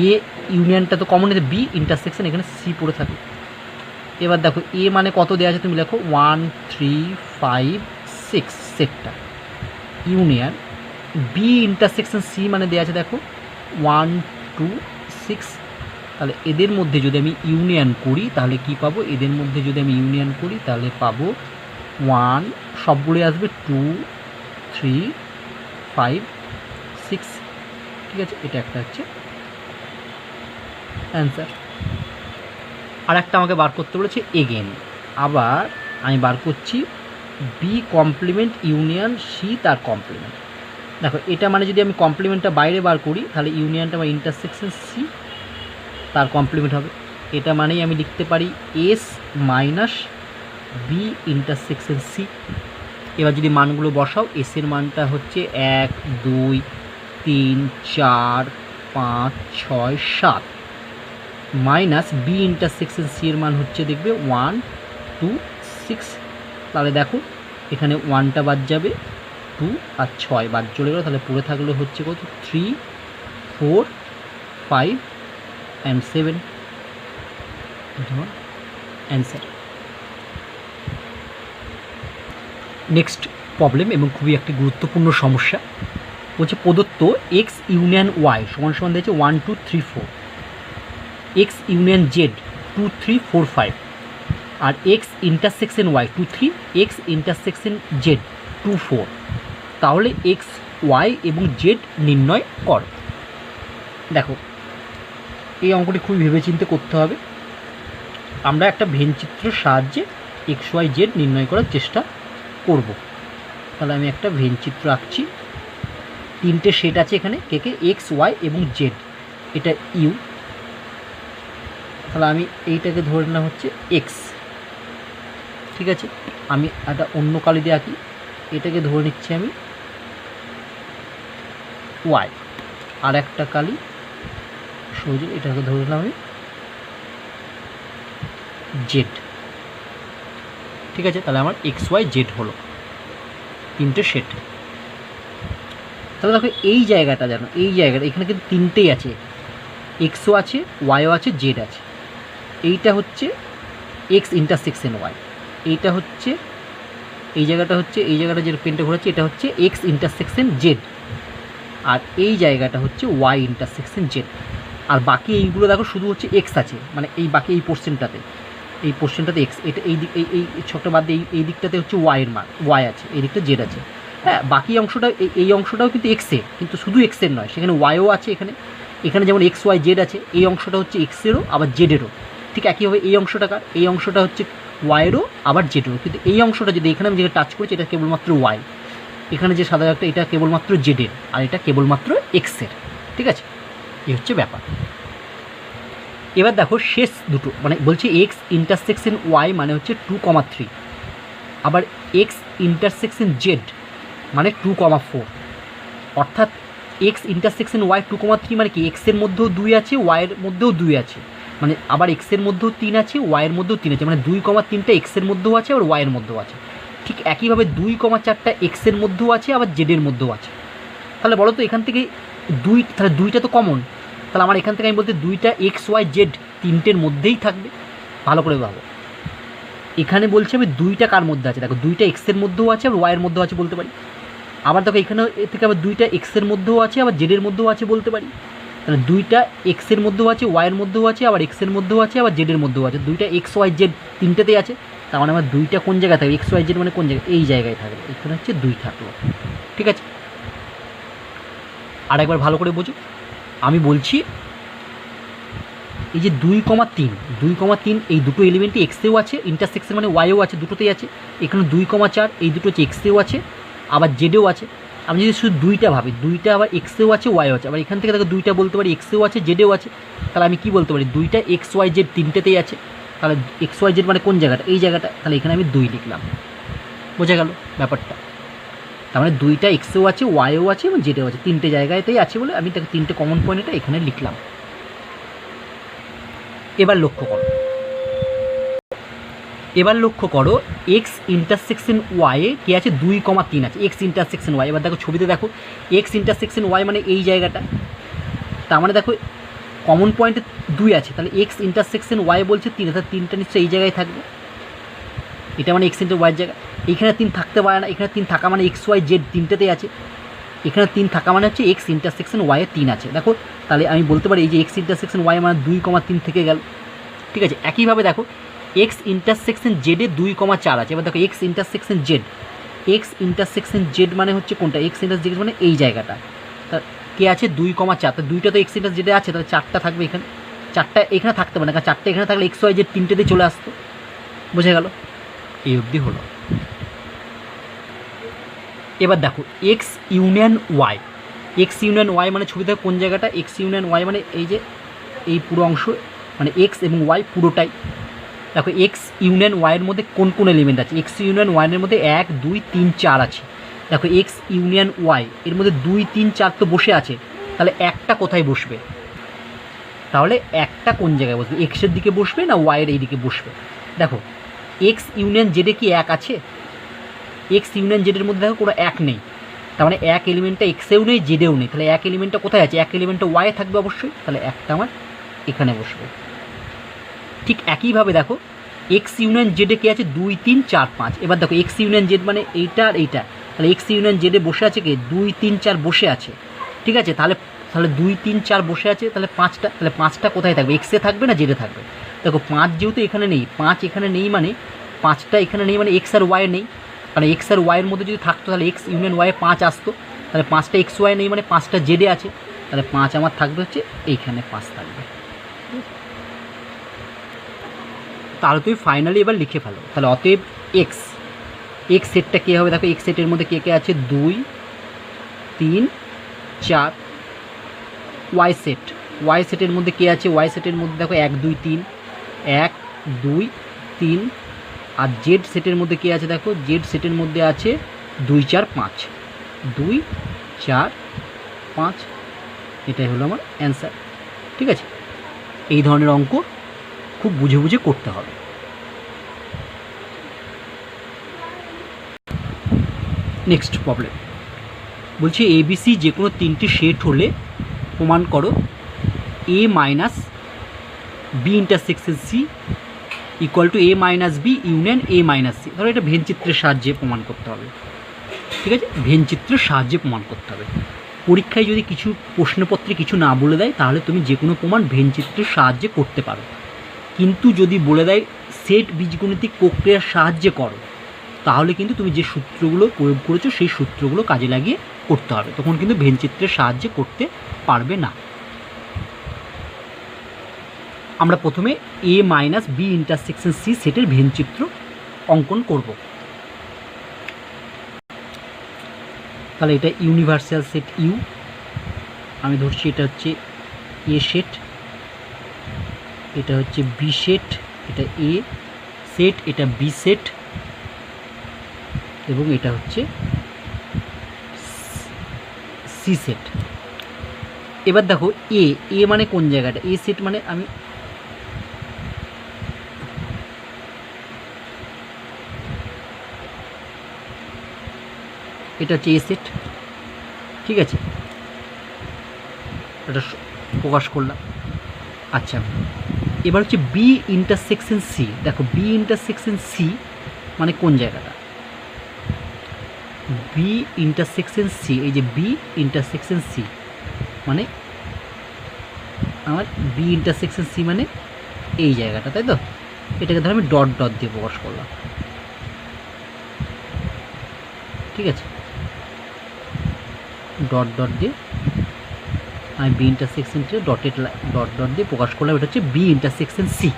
এ ইউনিয়নটা তো কমন নিতে, বি ইন্টারসেকশন এখানে সি পড়ে থাকলো। এবার দেখো এ মানে কত দেওয়া আছে, তুমি লেখো 1 3 5 6 সেটটা, ইউনিয়ন বি ইন্টারসেকশন সি মানে দেওয়া আছে দেখো 1 2 6। তাহলে এদের মধ্যে যদি আমি ইউনিয়ন করি তাহলে কি পাবো, এদের মধ্যে যদি আমি ইউনিয়ন করি তাহলে পাবো 1 সবগুলোই আসবে 2 3 5 6। ঠিক আছে, এটা একটা হচ্ছে অ্যান্সার। আর একটা আমাকে বার করতে বলেছে এগেন, আবার আমি বার করছি বি কমপ্লিমেন্ট ইউনিয়ন সি তার কমপ্লিমেন্ট। দেখো এটা মানে যদি আমি কমপ্লিমেন্টটা বাইরে বার করি তাহলে ইউনিয়নটা বা ইন্টারসেকশন সি তার কমপ্লিমেন্ট হবে। এটা মানেই আমি লিখতে পারি S minus B intersection C. এবার যদি মানগুলো বসাও, এসের মানটা হচ্ছে 1 2 3 4 5 6 7 মাইনাস বি ইন্টারসেকশন সি এর মান হচ্ছে দেখবে 1 2 6। তাহলে দেখো এখানে 1টা বাদ যাবে, 2 আর 6 বাদ চলে গেলো, তাহলে পড়ে থাকলো হচ্ছে কত 3 4 5 and 7। অ্যান্সার। নেক্সট প্রবলেম এবং খুবই একটি গুরুত্বপূর্ণ সমস্যা, বলছে প্রদত্ত এক্স ইউনিয়ন ওয়াই সমান সমান দিয়েছে 1 2 3 4, এক্স ইউনিয়ন জেড 2 3 4 5 আর x intersection y 2 3, x intersection z 2 4। তাহলে এক্স ওয়াই এবং জেড নির্ণয় কর। দেখো এই অঙ্কটি খুবই ভেবেচিন্তে করতে হবে। আমরা একটা ভেনচিত্রের সাহায্যে এক্স ওয়াই জেড নির্ণয় করার চেষ্টা করব। তাহলে আমি একটা ভেনচিত্র আঁকছি, তিনটে সেট আছে এখানে, কে কে এক্স ওয়াই এবং জেড, এটা ইউ। তাহলে আমি এইটাকে ধরে নেওয়া হচ্ছে এক্স। ঠিক আছে, আমি একটা অন্য কালি দিয়ে আঁকি, এটাকে ধরে নিচ্ছি আমি ওয়াই, আর একটা কালি সহজে এটাকে ধরে নিলাম আমি জেড। ঠিক আছে, তাহলে আমার এক্স ওয়াই জেড হলো তিনটে সেট। তাহলে দেখো এই জায়গাটা জানো, এই জায়গাটা এখানে কিন্তু তিনটেই আছে, এক্সও আছে ওয়াইও আছে জেড আছে। এইটা হচ্ছে এক্স ইন্টারসেকশন ওয়াই, এইটা হচ্ছে এই জায়গাটা হচ্ছে, এই জায়গাটা যে পেনটা ঘোরাচ্ছে এটা হচ্ছে এক্স ইন্টারসেকশন জেড, আর এই জায়গাটা হচ্ছে ওয়াই ইন্টারসেকশন জেড। আর বাকি এইগুলো দেখো শুধু হচ্ছে এক্স আছে, মানে এই বাকি এই পোর্শনটাতে, এই পোর্শনটাতে এক্স, এটা এই দিক এই ছকটা বাদ দিয়ে এই দিকটাতে হচ্ছে ওয়াইয়ের মান, ওয়াই আছে, এই দিকটা জেড আছে। হ্যাঁ, বাকি অংশটা এই অংশটাও কিন্তু এক্সের, কিন্তু শুধু এক্সের নয়, সেখানে ওয়াইও আছে, এখানে এখানে যেমন এক্স ওয়াই জেড আছে, এই অংশটা হচ্ছে এক্সেরও আবার জেডেরও। ঠিক একইভাবে এই অংশটাকার, এই অংশটা হচ্ছে ওয়াইয়েরও আবার জেডেরও, কিন্তু এই অংশটা যদি এখানে আমি যেটা টাচ করছি এটা কেবলমাত্র ওয়াই, এখানে যে সাদা একটা এটা কেবলমাত্র জেডের, আর এটা কেবলমাত্র এক্সের। ঠিক আছে, এই হচ্ছে ব্যাপার। এবার দেখো শেষ দুটো, মানে বলছি এক্স ইন্টারসেকশন ওয়াই মানে হচ্ছে 2,3, আবার এক্স ইন্টারসেকশন জেড মানে 2,4, অর্থাৎ এক্স ইন্টারসেকশন ওয়াই 2,3 মানে কি এক্সের মধ্যেও 2 আছে, ওয়াইয়ের মধ্যেও 2 আছে, মানে আবার এক্সের মধ্যেও 3 আছে, ওয়াইয়ের মধ্যেও 3 আছে, মানে 2,3টা এক্সের মধ্যেও আছে আবার ওয়াইয়ের মধ্যেও আছে। ঠিক একইভাবে 2,4টা এক্সের মধ্যেও আছে আবার জেডের মধ্যেও আছে। তাহলে বলো তো এখান থেকে তাহলে 2টা তো কমন, তাহলে আমার এখান থেকে আমি বলতে 2টা এক্স ওয়াই জেড 3টের মধ্যেই থাকবে। ভালো করে ভাবো, এখানে বলছে আমি 2টা কার মধ্যে আছে, দেখো 2টা এক্সের মধ্যেও আছে আবার ওয়াইয়ের মধ্যেও আছে বলতে পারি। আবার দেখো এখানে থেকে আবার 2টা এক্সের মধ্যেও আছে আবার জেডের মধ্যেও আছে বলতে পারি। তাহলে 2টা এক্সের মধ্যেও আছে, ওয়াইয়ের মধ্যেও আছে, আবার এক্সের মধ্যেও আছে, আবার জেডের মধ্যেও আছে। 2টা এক্স ওয়াই জেড 3টেতেই আছে, তার মানে আমার 2টা কোন জায়গায় থাকবে, এক্স ওয়াই জেড মানে কোন জায়গায়, এই জায়গায় থাকবে, এখানে হচ্ছে 2 থাকলো। ঠিক আছে, আর একবার ভালো করে বোঝো, আমি বলছি এই যে 2,3 এই দুটো এলিমেন্টই এক্সেও আছে, ইন্টারসেকশন মানে ওয়াইও আছে, দুটোতেই আছে। এখানে 2,4 এই দুটো হচ্ছে এক্সেও আছে আবার জেডেও আছে। আমি যদি শুধু 2টা ভাবি, 2টা আবার এক্সেও আছে ওয়াইও আছে, আবার এখান থেকে দেখো 2টা বলতে পারি এক্সেও আছে জেডেও আছে, তাহলে আমি কি বলতে পারি 2টা এক্স ওয়াই জেড 3টেতেই আছে। তাহলে এক্স ওয়াই জেড মানে কোন জায়গাটা, এই জায়গাটা, তাহলে এখানে আমি 2 লিখলাম। বোঝা গেল ব্যাপারটা? তার মানে 2টা এক্সেও আছে, ওয়াইও আছে এবং জেডেও আছে, 3টে জায়গাতেই আছে বলে আমি তাকে 3টে কমন পয়েন্টটা এখানে লিখলাম। এবার লক্ষ্য করো এক্স ইন্টারসেকশন ওয়াইয়ে কী আছে, 2,3 আছে, এক্স ইন্টারসেকশন ওয়াই। এবার দেখো ছবিতে দেখো এক্স ইন্টারসেকশন ওয়াই মানে এই জায়গাটা, তার মানে দেখো কমন পয়েন্টে 2 আছে, তাহলে এক্স ইন্টারসেকশন ওয়াই বলছে 3, তাহলে 3টা নিশ্চয়ই এই জায়গায় থাকবে, এটা মানে এক্স ইন্টার ওয়াইয়ের জায়গা। এইখানে 3 থাকতে পারে না, এখানে 3 থাকা মানে এক্স ওয়াই জেড 3টেতেই আছে, এখানে 3 থাকা মানে হচ্ছে এক্স ইন্টারসেকশন ওয়াইয়ে 3 আছে। দেখো তাহলে আমি বলতে পারি এই যে এক্স ইন্টারসেকশন ওয়াই মানে 2,3 থেকে গেল। ঠিক আছে, একইভাবে দেখো এক্স ইন্টারসেকশন জেডে 2,4 আছে। এবার দেখো এক্স ইন্টারসেকশন জেড মানে হচ্ছে কোনটা, এক্স ইন্টারসেকশন জেড মানে এই জায়গাটা, তা কে আছে 2,4, তা 2টা তো এক্স ইন্টার জেডে আছে, তাহলে 4টা থাকবে এখানে, 4টা এখানে থাকতে পারে না, কারণ 4টা এখানে থাকলে এক্স ওয়াই জেড 3টেতে চলে আসতো। বোঝা গেল? এই অবধি হলো। এবার দেখো এক্স ইউনিয়ন ওয়াই মানে ছবিতে কোন জায়গাটা, এক্স ইউনিয়ন ওয়াই মানে এই যে এই পুরো অংশ, মানে এক্স এবং ওয়াই পুরোটাই। দেখো এক্স ইউনিয়ন ওয়াইয়ের মধ্যে কোন কোন এলিমেন্ট আছে, এক্স ইউনিয়ন ওয়াইয়ের মধ্যে 1 2 3 4 আছে। দেখো এক্স ইউনিয়ন ওয়াই এর মধ্যে 2 3 4 তো বসে আছে, তাহলে একটা কোথায় বসবে, তাহলে একটা কোন জায়গায় বসবে, এক্সের দিকে বসবে না ওয়াইয়ের এই দিকে বসবে। দেখো এক্স ইউনিয়ন জেডে কি 1 আছে, এক্স ইউনিয়ন জেডের মধ্যে দেখো কোনো 1 নেই, তার মানে 1 এলিমেন্টটা এক্সেও নেই জেডেও নেই, তাহলে 1 এলিমেন্টটা কোথায় আছে, 1 এলিমেন্টটা ওয়াই থাকবে অবশ্যই, তাহলে একটা আমার এখানে বসবে। ঠিক একইভাবে দেখো এক্স ইউনিয়ন জেডে কে আছে 2 3 4 5। এবার দেখো এক্স ইউনিয়ন জেড মানে এইটা আর এইটা, তাহলে এক্স ইউনিয়ন জেডে বসে আছে কে 2 3 4 বসে আছে। ঠিক আছে, তাহলে 2 3 4 বসে আছে, তাহলে 5টা, তাহলে 5টা কোথায় থাকবে, এক্সে থাকবে না জেডে থাকবে। দেখো 5 যেহেতু এখানে নেই, 5 এখানে নেই মানে 5টা এখানে নেই মানে এক্স আর ওয়াই নেই, কারণ এক্স আর ওয়াইয়ের মধ্যে যদি থাকতো তাহলে এক্স ইউনিয়ন ওয়াই 5 আসতো, তাহলে 5টা এক্স ওয়াই নেই মানে 5টা জেডে আছে, তাহলে 5 আমার থাকবে হচ্ছে এইখানে 5 থাকবে। তাহলে তুমি ফাইনালি এবার লিখে ফেলো, তাহলে অতএব এক্স সেটটা কী হবে, দেখো এক্স সেটের মধ্যে কে আছে 2 3 4, ওয়াই সেটের মধ্যে কে আছে, ওয়াই সেটের মধ্যে দেখো 1 2 3 1 2 3, আর জেড সেটের মধ্যে কে আছে, দেখো জেড সেটের মধ্যে আছে 2 4 5, 2 4 5, এটাই হলো আমার অ্যান্সার। ঠিক আছে, এই ধরনের অঙ্ক খুব বুঝে বুঝে করতে হবে। নেক্সট প্রবলেম বলছি এবিসি যে কোনো 3টি সেট হলে প্রমাণ করো A minus B intersection C equal to A minus B union A minus C. ধরো এটা ভেনচিত্রের সাহায্যে প্রমাণ করতে হবে, ঠিক আছে, ভেনচিত্রের সাহায্যে প্রমাণ করতে হবে। পরীক্ষায় যদি কিছু প্রশ্নপত্রে কিছু না বলে দেয় তাহলে তুমি যে কোনো প্রমাণ ভেনচিত্রের সাহায্যে করতে পারো, কিন্তু যদি বলে দেয় সেট বীজগণিতিক প্রক্রিয়ার সাহায্যে করো, তাহলে কিন্তু তুমি যে সূত্রগুলো প্রয়োগ করেছো সেই সূত্রগুলো কাজে লাগিয়ে করতে হবে, তখন কিন্তু ভেনচিত্রের সাহায্যে করতে পারবে না। আমরা প্রথমে এ মাইনাস বি ইন্টারসেকশন সি সেটের ভেনচিত্র অঙ্কন করব। তাহলে এটা ইউনিভার্সাল সেট ইউ, আমি ধরছি এটা হচ্ছে এ সেট, এটা হচ্ছে বি সেট, এটা এ সেট, এটা বি সেট, এবং এটা হচ্ছে সি সেট। এবার দেখো এ এ মানে কোন জায়গাটা, এ সেট মানে আমি এটা হচ্ছে এ সেট, ঠিক আছে, এটা প্রকাশ করলাম। আচ্ছা, এবার হচ্ছে বি ইন্টারসেকশন সি। দেখো বি ইন্টারসেকশন সি মানে কোন জায়গাটা, বি ইন্টারসেকশন সি, এই যে বি ইন্টারসেকশন সি মানে আমার বি ইন্টারসেকশন সি মানে এই জায়গাটা, তাই তো? এটাকে ধর আমি ডট ডট দিয়ে প্রকাশ করলাম, ঠিক আছে, ডট ডট দিয়ে আমি বি ইন্টারসেকশনটা ডট ডট দিয়ে প্রকাশ করলাম। এটা হচ্ছে বি ইন্টারসেকশন সি।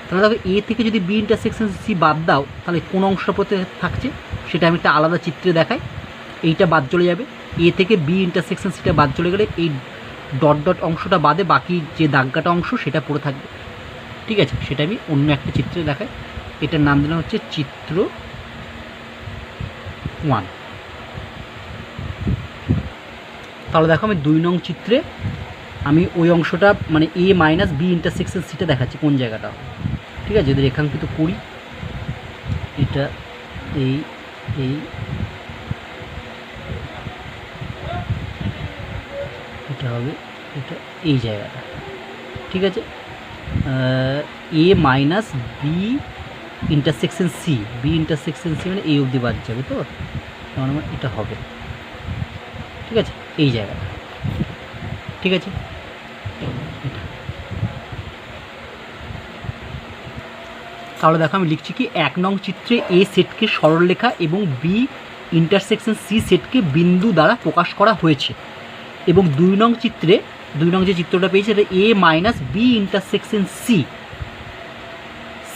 তাহলে দেখো এ থেকে যদি বি ইন্টারসেকশন সি বাদ দাও তাহলে কোন অংশটা পড়তে থাকছে সেটা আমি একটা আলাদা চিত্রে দেখাই। এইটা বাদ চলে যাবে, এ থেকে বি ইন্টারসেকশন সিটা বাদ চলে গেলে এই ডট ডট অংশটা বাদে বাকি যে দাগকাটা অংশ সেটা পড়ে থাকবে, ঠিক আছে, সেটা আমি অন্য একটা চিত্রে দেখাই। এটার নাম দিলাম হচ্ছে চিত্র 1। তাহলে দেখো আমি 2 নং চিত্রে আমি ওই অংশটা মানে এ মাইনাস বি ইন্টারসেকশন সিটা দেখাচ্ছি কোন জায়গাটা, ঠিক আছে। যদি রেখাঙ্কিত করি এটা এই এই এটা হবে এটা এই জায়গাটা, ঠিক আছে, A minus B intersection C, B intersection C মানে এই অবধি বাদ যাবে, তো তখন আমার এটা হবে, ঠিক আছে, এই জায়গাটা, ঠিক আছে। তাহলে দেখো আমি লিখছি কি 1 নং চিত্রে এ সেটকে সরলরেখা এবং বি ইন্টারসেকশন সি সেটকে বিন্দু দ্বারা প্রকাশ করা হয়েছে, এবং 2 নং চিত্রে 2 নং যে চিত্রটা পেয়েছে এটা A minus B intersection C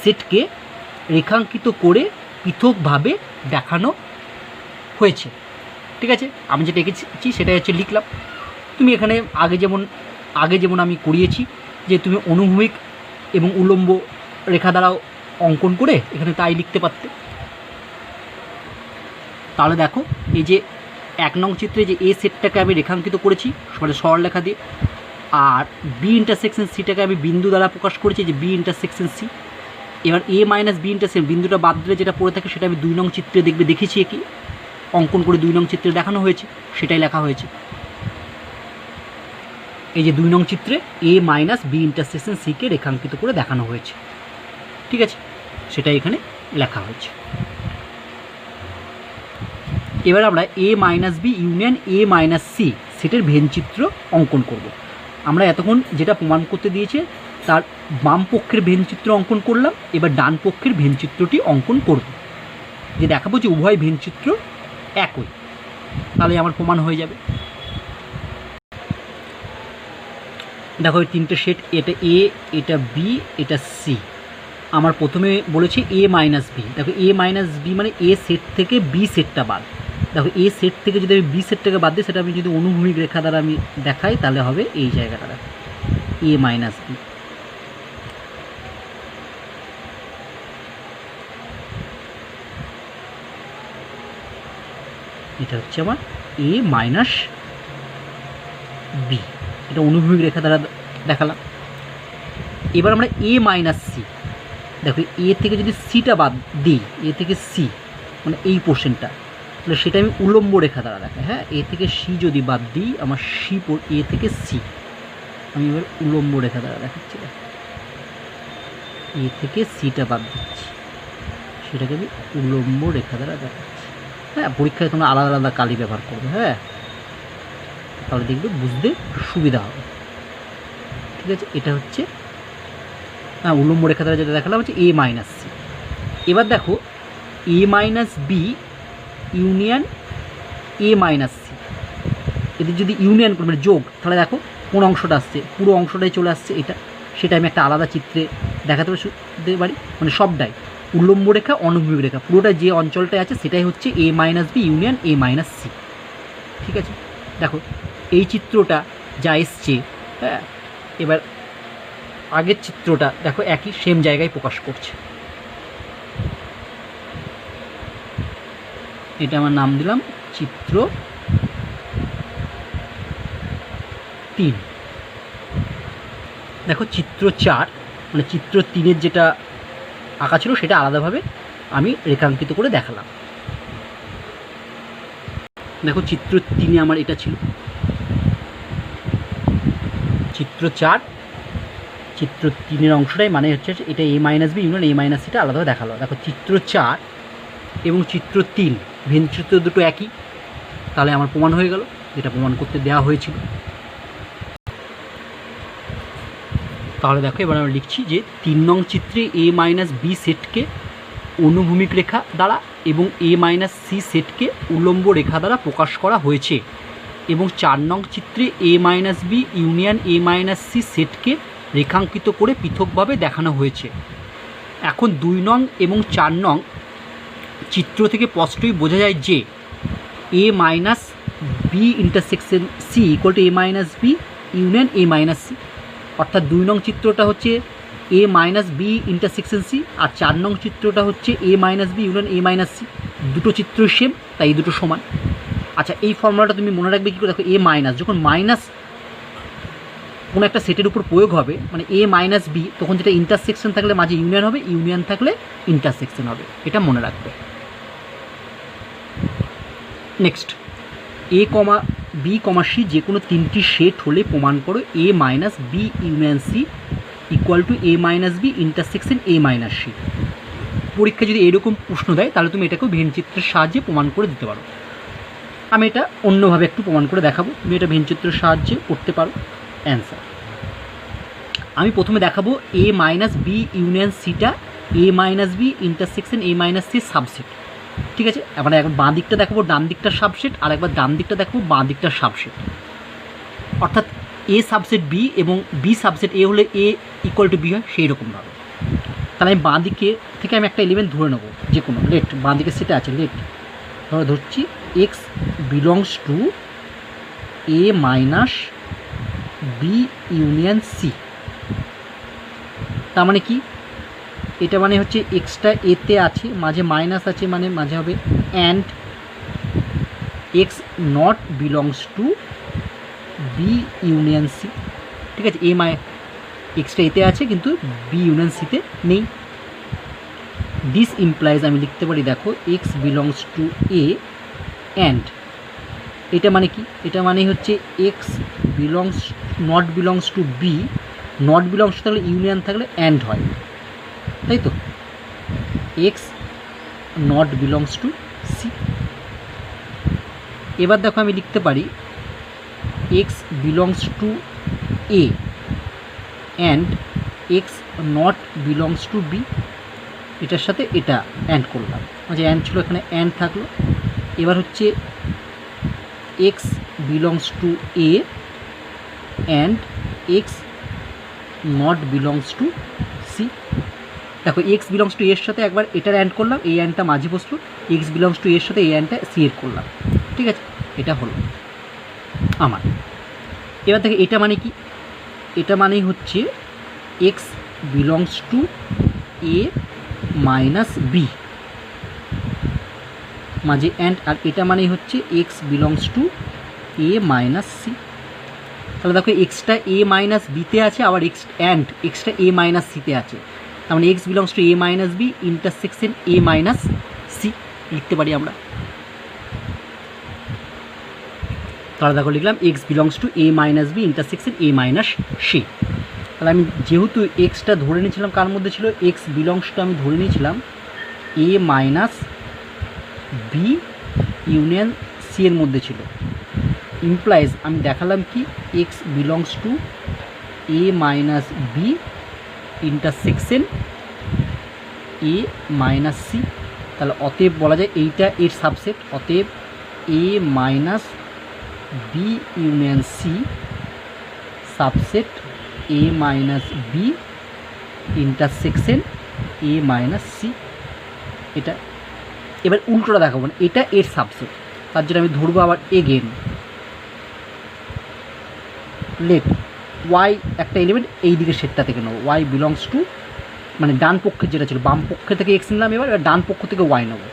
সেটকে রেখাঙ্কিত করে পৃথকভাবে দেখানো হয়েছে, ঠিক আছে। আমি যেটা এঁকেছি সেটাই হচ্ছে লিখলাম। তুমি এখানে আগে যেমন আমি করিয়েছি যে তুমি অনুভূমিক এবং উলম্ব রেখা দ্বারাও অঙ্কন করে এখানে তাই লিখতে পারতে। তাহলে দেখো এই যে 1 নং চিত্রে যে এ সেটটাকে আমি রেখাঙ্কিত করেছি মানে সরলরেখা দিয়ে, আর বি ইন্টারসেকশন সিটাকে আমি বিন্দু দ্বারা প্রকাশ করেছি যে বি ইন্টারসেকশন সি। এবার এ মাইনাস বি ইন্টারসেকশন বিন্দুটা বাদ দিলে যেটা পড়ে থাকে সেটা আমি 2 নং চিত্রে দেখিয়েছি, কি অঙ্কন করে 2 নং চিত্রে দেখানো হয়েছে, সেটাই লেখা হয়েছে। এই যে 2 নং চিত্রে এ মাইনাস বি ইন্টারসেকশন সিকে রেখাঙ্কিত করে দেখানো হয়েছে, ঠিক আছে, সেটাই এখানে লেখা হয়েছে। এবার আমরা A minus B union A minus C সেটের ভেনচিত্র অঙ্কন করব। আমরা এতক্ষণ যেটা প্রমাণ করতে দিয়েছে তার বাম পক্ষের ভেনচিত্র অঙ্কন করলাম, এবার ডান পক্ষের ভেনচিত্রটি অঙ্কন করব, যে দেখাবো যে উভয় ভেনচিত্র একই, তাহলে আমার প্রমাণ হয়ে যাবে। দেখো এই 3টে সেট, এটা এ, এটা বি, এটা সি। আমার প্রথমে বলেছি এ মাইনাস বি। দেখো এ মাইনাস বি মানে এ সেট থেকে বি সেটটা বাদ। দেখো এ সেট থেকে যদি আমি বি সেটটাকে বাদ দিই, সেটা আমি যদি অনুভূমিক রেখা দ্বারা আমি দেখাই তাহলে হবে এই জায়গাটা এ মাইনাস বি। এটা হচ্ছে আমার এ মাইনাস বি, এটা অনুভূমিক রেখা দ্বারা দেখালাম। এবার আমরা এ মাইনাস সি, দেখো এ থেকে যদি সিটা বাদ দিই, এ থেকে সি মানে এই পোর্শনটা, তাহলে সেটা আমি উলম্ব রেখা দ্বারা দেখাই। হ্যাঁ, এ থেকে সি যদি বাদ দিই আমার সি এ থেকে সি আমি এবার উলম্ব রেখা দ্বারা দেখাচ্ছি। এ থেকে সিটা বাদ দিচ্ছি, সেটাকে আমি উল্লম্ব রেখা দ্বারা দেখাচ্ছি। হ্যাঁ, পরীক্ষায় তোমরা আলাদা আলাদা কালি ব্যবহার করবে, হ্যাঁ, তাহলে দেখবে বুঝতে সুবিধা হবে। ঠিক আছে, এটা হচ্ছে হ্যাঁ উল্লম্ব রেখা দ্বারা যেটা দেখালাম হচ্ছে এ মাইনাস সি। এবার দেখো A minus B union A minus C, এদের যদি ইউনিয়ন করবে যোগ, তাহলে দেখো কোন অংশটা আসছে, পুরো অংশটাই চলে আসছে এটা, সেটা আমি একটা আলাদা চিত্রে দেখাতে পারি, মানে সবটাই উল্লম্ব রেখা অনুভূমিক রেখা পুরোটা যে অঞ্চলটায় আছে সেটাই হচ্ছে A minus B union A minus C. ঠিক আছে, দেখো এই চিত্রটা যা এসছে, হ্যাঁ, এবার আগের চিত্রটা দেখো একই সেম জায়গায় প্রকাশ করছে। এটা আমার নাম দিলাম চিত্র 3। দেখো চিত্র 4 মানে চিত্র 3-এর যেটা আঁকা ছিল সেটা আলাদাভাবে আমি রেখাঙ্কিত করে দেখালাম। দেখো চিত্র 3-এ আমার এটা ছিল, চিত্র 4 চিত্র 3-এর অংশটাই মানে হচ্ছে এটা A minus B union A minus সিটা আলাদাভাবে দেখালো। দেখো চিত্র 4 এবং চিত্র 3 ভিন্ন চিত্র দুটো একই, তাহলে আমার প্রমাণ হয়ে গেল, যেটা প্রমাণ করতে দেওয়া হয়েছিল। তাহলে দেখো এবার আমরা লিখছি যে 3 নং চিত্রে এ মাইনাস বি সেটকে অনুভূমিক রেখা দ্বারা এবং এ মাইনাস সি সেটকে উল্লম্ব রেখা দ্বারা প্রকাশ করা হয়েছে, এবং 4 নং চিত্রে A minus B union A minus C সেটকে রেখাঙ্কিত করে পৃথকভাবে দেখানো হয়েছে। এখন 2 নং এবং 4 নং চিত্র থেকে স্পষ্টই বোঝা যায় যে A minus B intersection C equal to A minus B union A minus C, অর্থাৎ 2 নং চিত্রটা হচ্ছে A minus B intersection C, আর 4 নং চিত্রটা হচ্ছে A minus B union A minus C. দুটো চিত্রই সেম, তাই এই দুটো সমান। আচ্ছা, এই ফর্মুলাটা তুমি মনে রাখবে কী করে? দেখো এ মাইনাস, যখন মাইনাস কোনো একটা সেটের উপর প্রয়োগ হবে, মানে এ মাইনাস বি, তখন যেটা ইন্টারসেকশন থাকলে মাঝে ইউনিয়ন হবে, ইউনিয়ন থাকলে ইন্টারসেকশন হবে, এটা মনে রাখবে। Next, A comma B comma C যে কোনো 3টি সেট হলে প্রমাণ করো A minus B union C equal to A minus B intersection A minus C. পরীক্ষা যদি এরকম প্রশ্ন দেয় তাহলে তুমি এটাকেও ভেনচিত্রের সাহায্যে প্রমাণ করে দিতে পারো। আমি এটা অন্যভাবে একটু প্রমাণ করে দেখাবো, তুমি এটা ভেনচিত্রের সাহায্যে করতে পারো। অ্যান্সার আমি প্রথমে দেখাবো এ মাইনাস বি ইউনিয়ন সিটা A minus B intersection A minus C subset. ঠিক আছে, এবার একবার বাঁ দিকটা দেখাবো ডান দিকটার সাবসেট, আর একবার ডান দিকটা দেখাবো বাঁ দিকটার সাবসেট। অর্থাৎ এ সাবসেট বি এবং বি সাবসেট এ হলে এ ইকুয়াল টু বি হয়, সেই রকমভাবে। তাহলে আমি বাঁ দিকে থেকে আমি একটা এলিমেন্ট ধরে নেবো, যে কোনো লেট, বাঁ দিকে সেটা আছে লেট, ধরছি X belongs to A minus B union C. তার মানে কি? এটা মানে হচ্ছে এক্সটা এতে আছে, মাঝে মাইনাস আছে, মানে মাঝে হবে and X not belongs to B union C. ঠিক আছে, এক্সটা এতে আছে কিন্তু বি ইউনিয়ন সিতে নেই। দিস ইমপ্লাইজ আমি লিখতে পারি, দেখো X belongs to A and, এটা মানে কি? এটা মানে হচ্ছে X not belongs to B, not belongs to থাকলে ইউনিয়ন থাকলে অ্যান্ড হয়, তাই তো? X not belongs to C. এবার দেখো আমি লিখতে পারি X belongs to A and X not belongs to B, এটার সাথে এটা অ্যান্ড করলাম, আচ্ছা অ্যান্ড ছিল এখানে অ্যান্ড থাকলো। এবার হচ্ছে X belongs to A and X not belongs to C. দেখো এক্স বিলংস টু এর সাথে একবার এটার অ্যান্ড করলাম, এই অ্যান্ডটা মাঝে বসলো, এক্স বিলংস টু এর সাথে এই অ্যান্ডটা সি এর করলাম। ঠিক আছে, এটা হলো আমার। এবার দেখো এটা মানে কি? এটা মানেই হচ্ছে X belongs to A minus B, মাঝে অ্যান্ড, আর এটা মানেই হচ্ছে X belongs to A minus C. তাহলে দেখো এক্সটা এ মাইনাস বিতে আছে, আবার এক্সটা এ মাইনাস সিতে আছে, তার মানে X belongs to A minus B intersection A minus C লিখতে পারি আমরা। তাহলে দেখো লিখলাম X belongs to A minus B intersection A minus C. তাহলে আমি যেহেতু এক্সটা ধরে নিয়েছিলাম, কার মধ্যে ছিল, এক্স বিলংস টু আমি ধরে নিয়েছিলাম A minus B union C এর মধ্যে ছিল, ইমপ্লাইজ আমি দেখালাম কি x belongs to A minus B intersection A minus C. তাহলে অতএব বলা যায় এইটা এর সাবসেট, অতএব A minus B union C subset A minus B intersection A minus C. এটা এবার উল্টোটা দেখাবো না, এটা এর সাবসেট, তার জন্য আমি ধরবো আবার এগেন লেট ওয়াই একটা এলিমেন্ট এই দিকের সেটটা থেকে নেবো, ওয়াই বিলংস টু মানে ডান পক্ষের যেটা ছিল, বাম পক্ষে থেকে এক্স নিলাম, এবার ডান পক্ষ থেকে ওয়াই নেবো,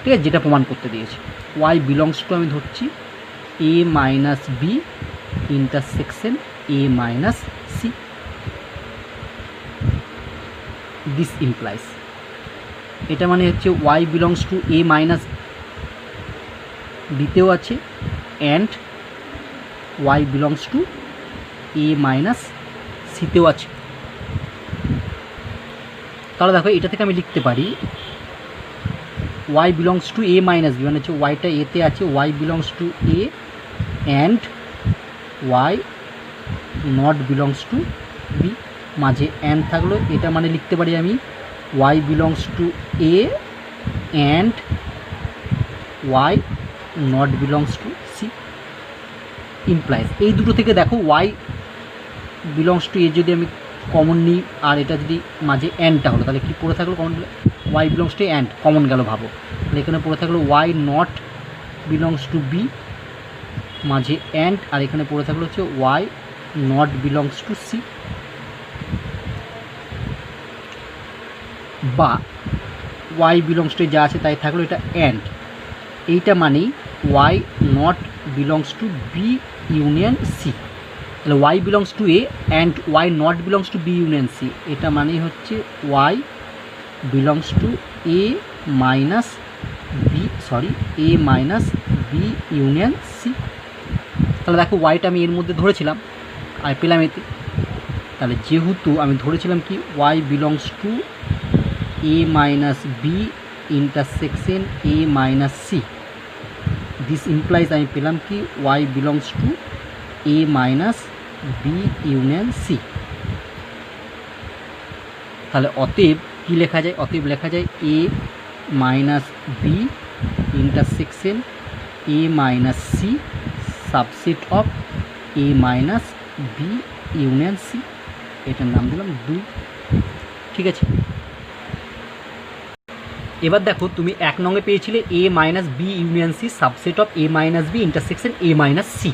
ঠিক আছে, যেটা প্রমাণ করতে দিয়েছি। ওয়াই বিলংস টু আমি ধরছি A minus B intersection A minus C. This implies এটা মানে হচ্ছে y belongs to A minus বিতেও আছে and y belongs to A minus সিতেও আছে। তাহলে দেখো এটা থেকে আমি লিখতে পারি y belongs to A minus B মানে হচ্ছে ওয়াইটা এতে আছে, y belongs to A and Y not belongs to B, মাঝে অ্যান্ড থাকলো, এটা মানে লিখতে পারি আমি y belongs to A and Y not belongs to C implies. এই দুটো থেকে দেখো ওয়াই বিলংস টু এ যদি আমি কমন নিই আর এটা যদি মাঝে অ্যান্ডটা হলো, তাহলে কী পড়ে থাকলো common, y belongs to and common গেল ভাবো, তাহলে এখানে পড়ে থাকলো y not belongs to B মাঝে অ্যান্ড, আর এখানে পড়ে থাকলো হচ্ছে y not belongs to C. বা ওয়াই বিলংস টু যা আছে তাই থাকলো, এটা অ্যান্ড, এইটা মানেই y not belongs to B union C. তাহলে y belongs to A and Y not belongs to B union C, এটা মানেই হচ্ছে y belongs to A minus B A minus B union C. তাহলে দেখো ওয়াইটা আমি এর মধ্যে ধরেছিলাম আর পেলাম এতে, তাহলে যেহেতু আমি ধরেছিলাম কি y belongs to A minus B intersection A minus C, this implies আমি পেলাম কি y belongs to A minus B union C. তাহলে অতএব কী লেখা যায়, অতএব লেখা যায় A minus B intersection A minus C subset of A minus B union C, এটার নাম দিলাম 2। ঠিক আছে, এবার দেখো তুমি 1 নংয়ে পেয়েছিলে A minus B union C subset of A minus B intersection A minus C,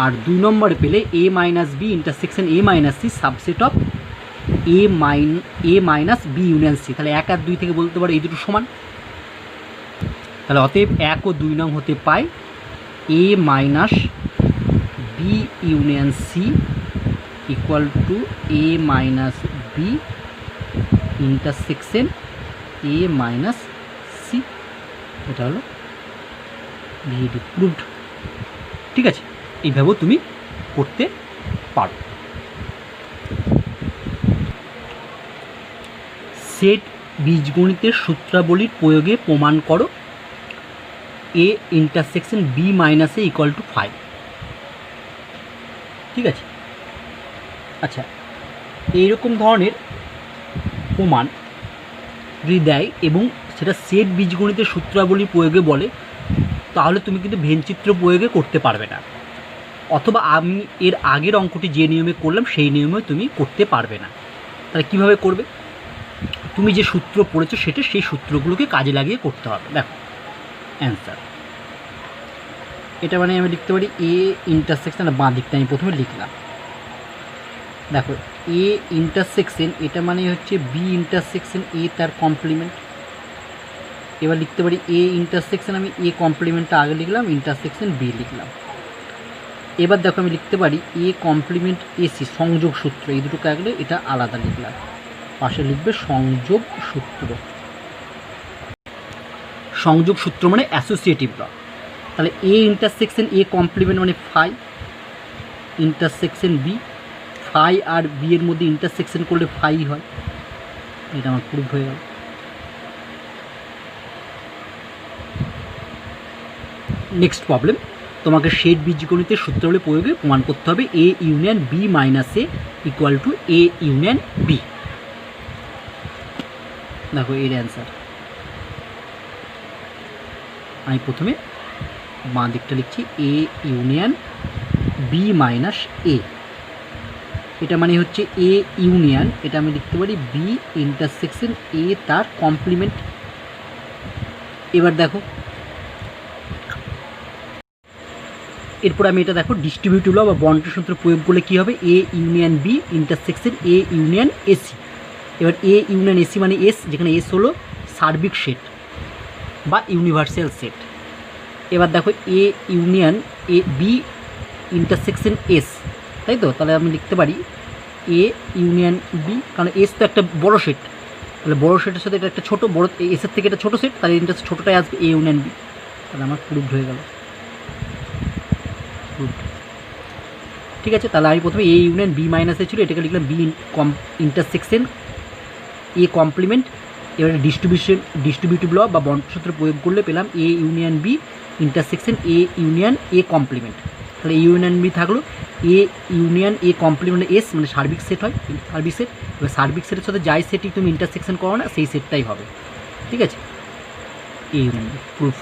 আর 2 নম্বরে পেলে A minus B intersection A minus C subset of A minus B union C. তাহলে 1 আর 2 থেকে বলতে পারো এই দুটো সমান, তাহলে অতএব 1 ও 2 নং হতে পায় A minus B union C equal to A minus B intersection A minus C, এটা হলো ভিডি প্রুভড। ঠিক আছে, এইভাবেও তুমি করতে পারো। সেট বীজগণিতের সূত্রাবলীর প্রয়োগে প্রমাণ করো A intersection B minus A equal to 5। ঠিক আছে, আচ্ছা এইরকম ধরনের প্রমাণ যদি দেয় এবং সেটা সেট বীজগণিতের সূত্রাবলী প্রয়োগে বলে, তাহলে তুমি কিন্তু ভেনচিত্র প্রয়োগে করতে পারবে না, অথবা আমি এর আগের অঙ্কটি যে নিয়মে করলাম সেই নিয়মে তুমি করতে পারবে না। তাহলে কীভাবে করবে, তুমি যে সূত্র পড়েছো সেটা সেই সূত্রগুলোকে কাজে লাগিয়ে করতে হবে। দেখো অ্যান্সার, এটা মানে আমি লিখতে পারি এ ইন্টারসেকশন, বাঁ দিকটা আমি প্রথমে লিখলাম, দেখো এ ইন্টারসেকশন এটা মানে হচ্ছে বি ইন্টারসেকশন এ তার কমপ্লিমেন্ট। এবার লিখতে পারি এ ইন্টারসেকশন, আমি এ কমপ্লিমেন্টটা আগে লিখলাম, ইন্টারসেকশন বি লিখলাম। এবার দেখো আমি লিখতে পারি এ কমপ্লিমেন্ট এসি সংযোগ সূত্র, এই দুটো কাগলে এটা আলাদা লিখলাম, পাশে লিখবে সংযোগ সূত্র। সংযোগ সূত্র মানে অ্যাসোসিয়েটিভ ল। তাহলে এ ইন্টারসেকশন এ কমপ্লিমেন্ট মানে 5 ইন্টারসেকশন বি ফাই আর বি এর মধ্যে ইন্টারসেকশন করলে ফাই হয়, এটা আমার প্রুফ হয়ে গেল। নেক্সট প্রবলেম, তোমাকে শেড বীজগণিতের সূত্রাবলী প্রয়োগে প্রমাণ করতে হবে A union B minus A equal to A union B. দেখো এর অ্যান্সার আমি প্রথমে বাঁ দিকটা লিখছি A union B minus A, এটা মানে হচ্ছে এ ইউনিয়ন, এটা আমি লিখতে পারি বি ইন্টারসেকশন এ তার কমপ্লিমেন্ট। এবার দেখো এরপর আমি এটা দেখো ডিস্ট্রিবিউটিভ ল বা বন্টন সূত্র প্রয়োগ করলে কী হবে, A union B intersection A union AC. এবার এ ইউনিয়ন এসি মানে এস, যেখানে এস হলো সার্বিক সেট বা ইউনিভার্সাল সেট। এবার দেখো A union A B intersection S, তাই তো, তাহলে আমি লিখতে পারি এ ইউনিয়ন বি, কারণ এস তো একটা বড় সেট, তাহলে বড় সেটের সাথে এটা একটা ছোটো, বড় এসের থেকে এটা ছোটো সেট, তাহলে এটা ছোটোটাই আসবে এ ইউনিয়ন বি, তাহলে আমার প্রুভড হয়ে গেল। ঠিক আছে, তাহলে আমি প্রথমে A union B minus A ছিল, এটাকে লিখলাম বি ইন্টারসেকশন এ কমপ্লিমেন্ট। এবারে ডিস্ট্রিবিউটিভ ল বা বন্টন সূত্র প্রয়োগ করলে পেলাম A union B intersection A union A complement. তাহলে এ ইউনিয়ন বি থাকলো A union A complement S, মানে সার্বিক সেট হয়, সার্বিক সেট। এবার সার্বিক সেটের সাথে যাই সেটই তুমি ইন্টারসেকশন করো না সেই সেটটাই হবে। ঠিক আছে, এ ইউনিয়ন বি প্রুফ।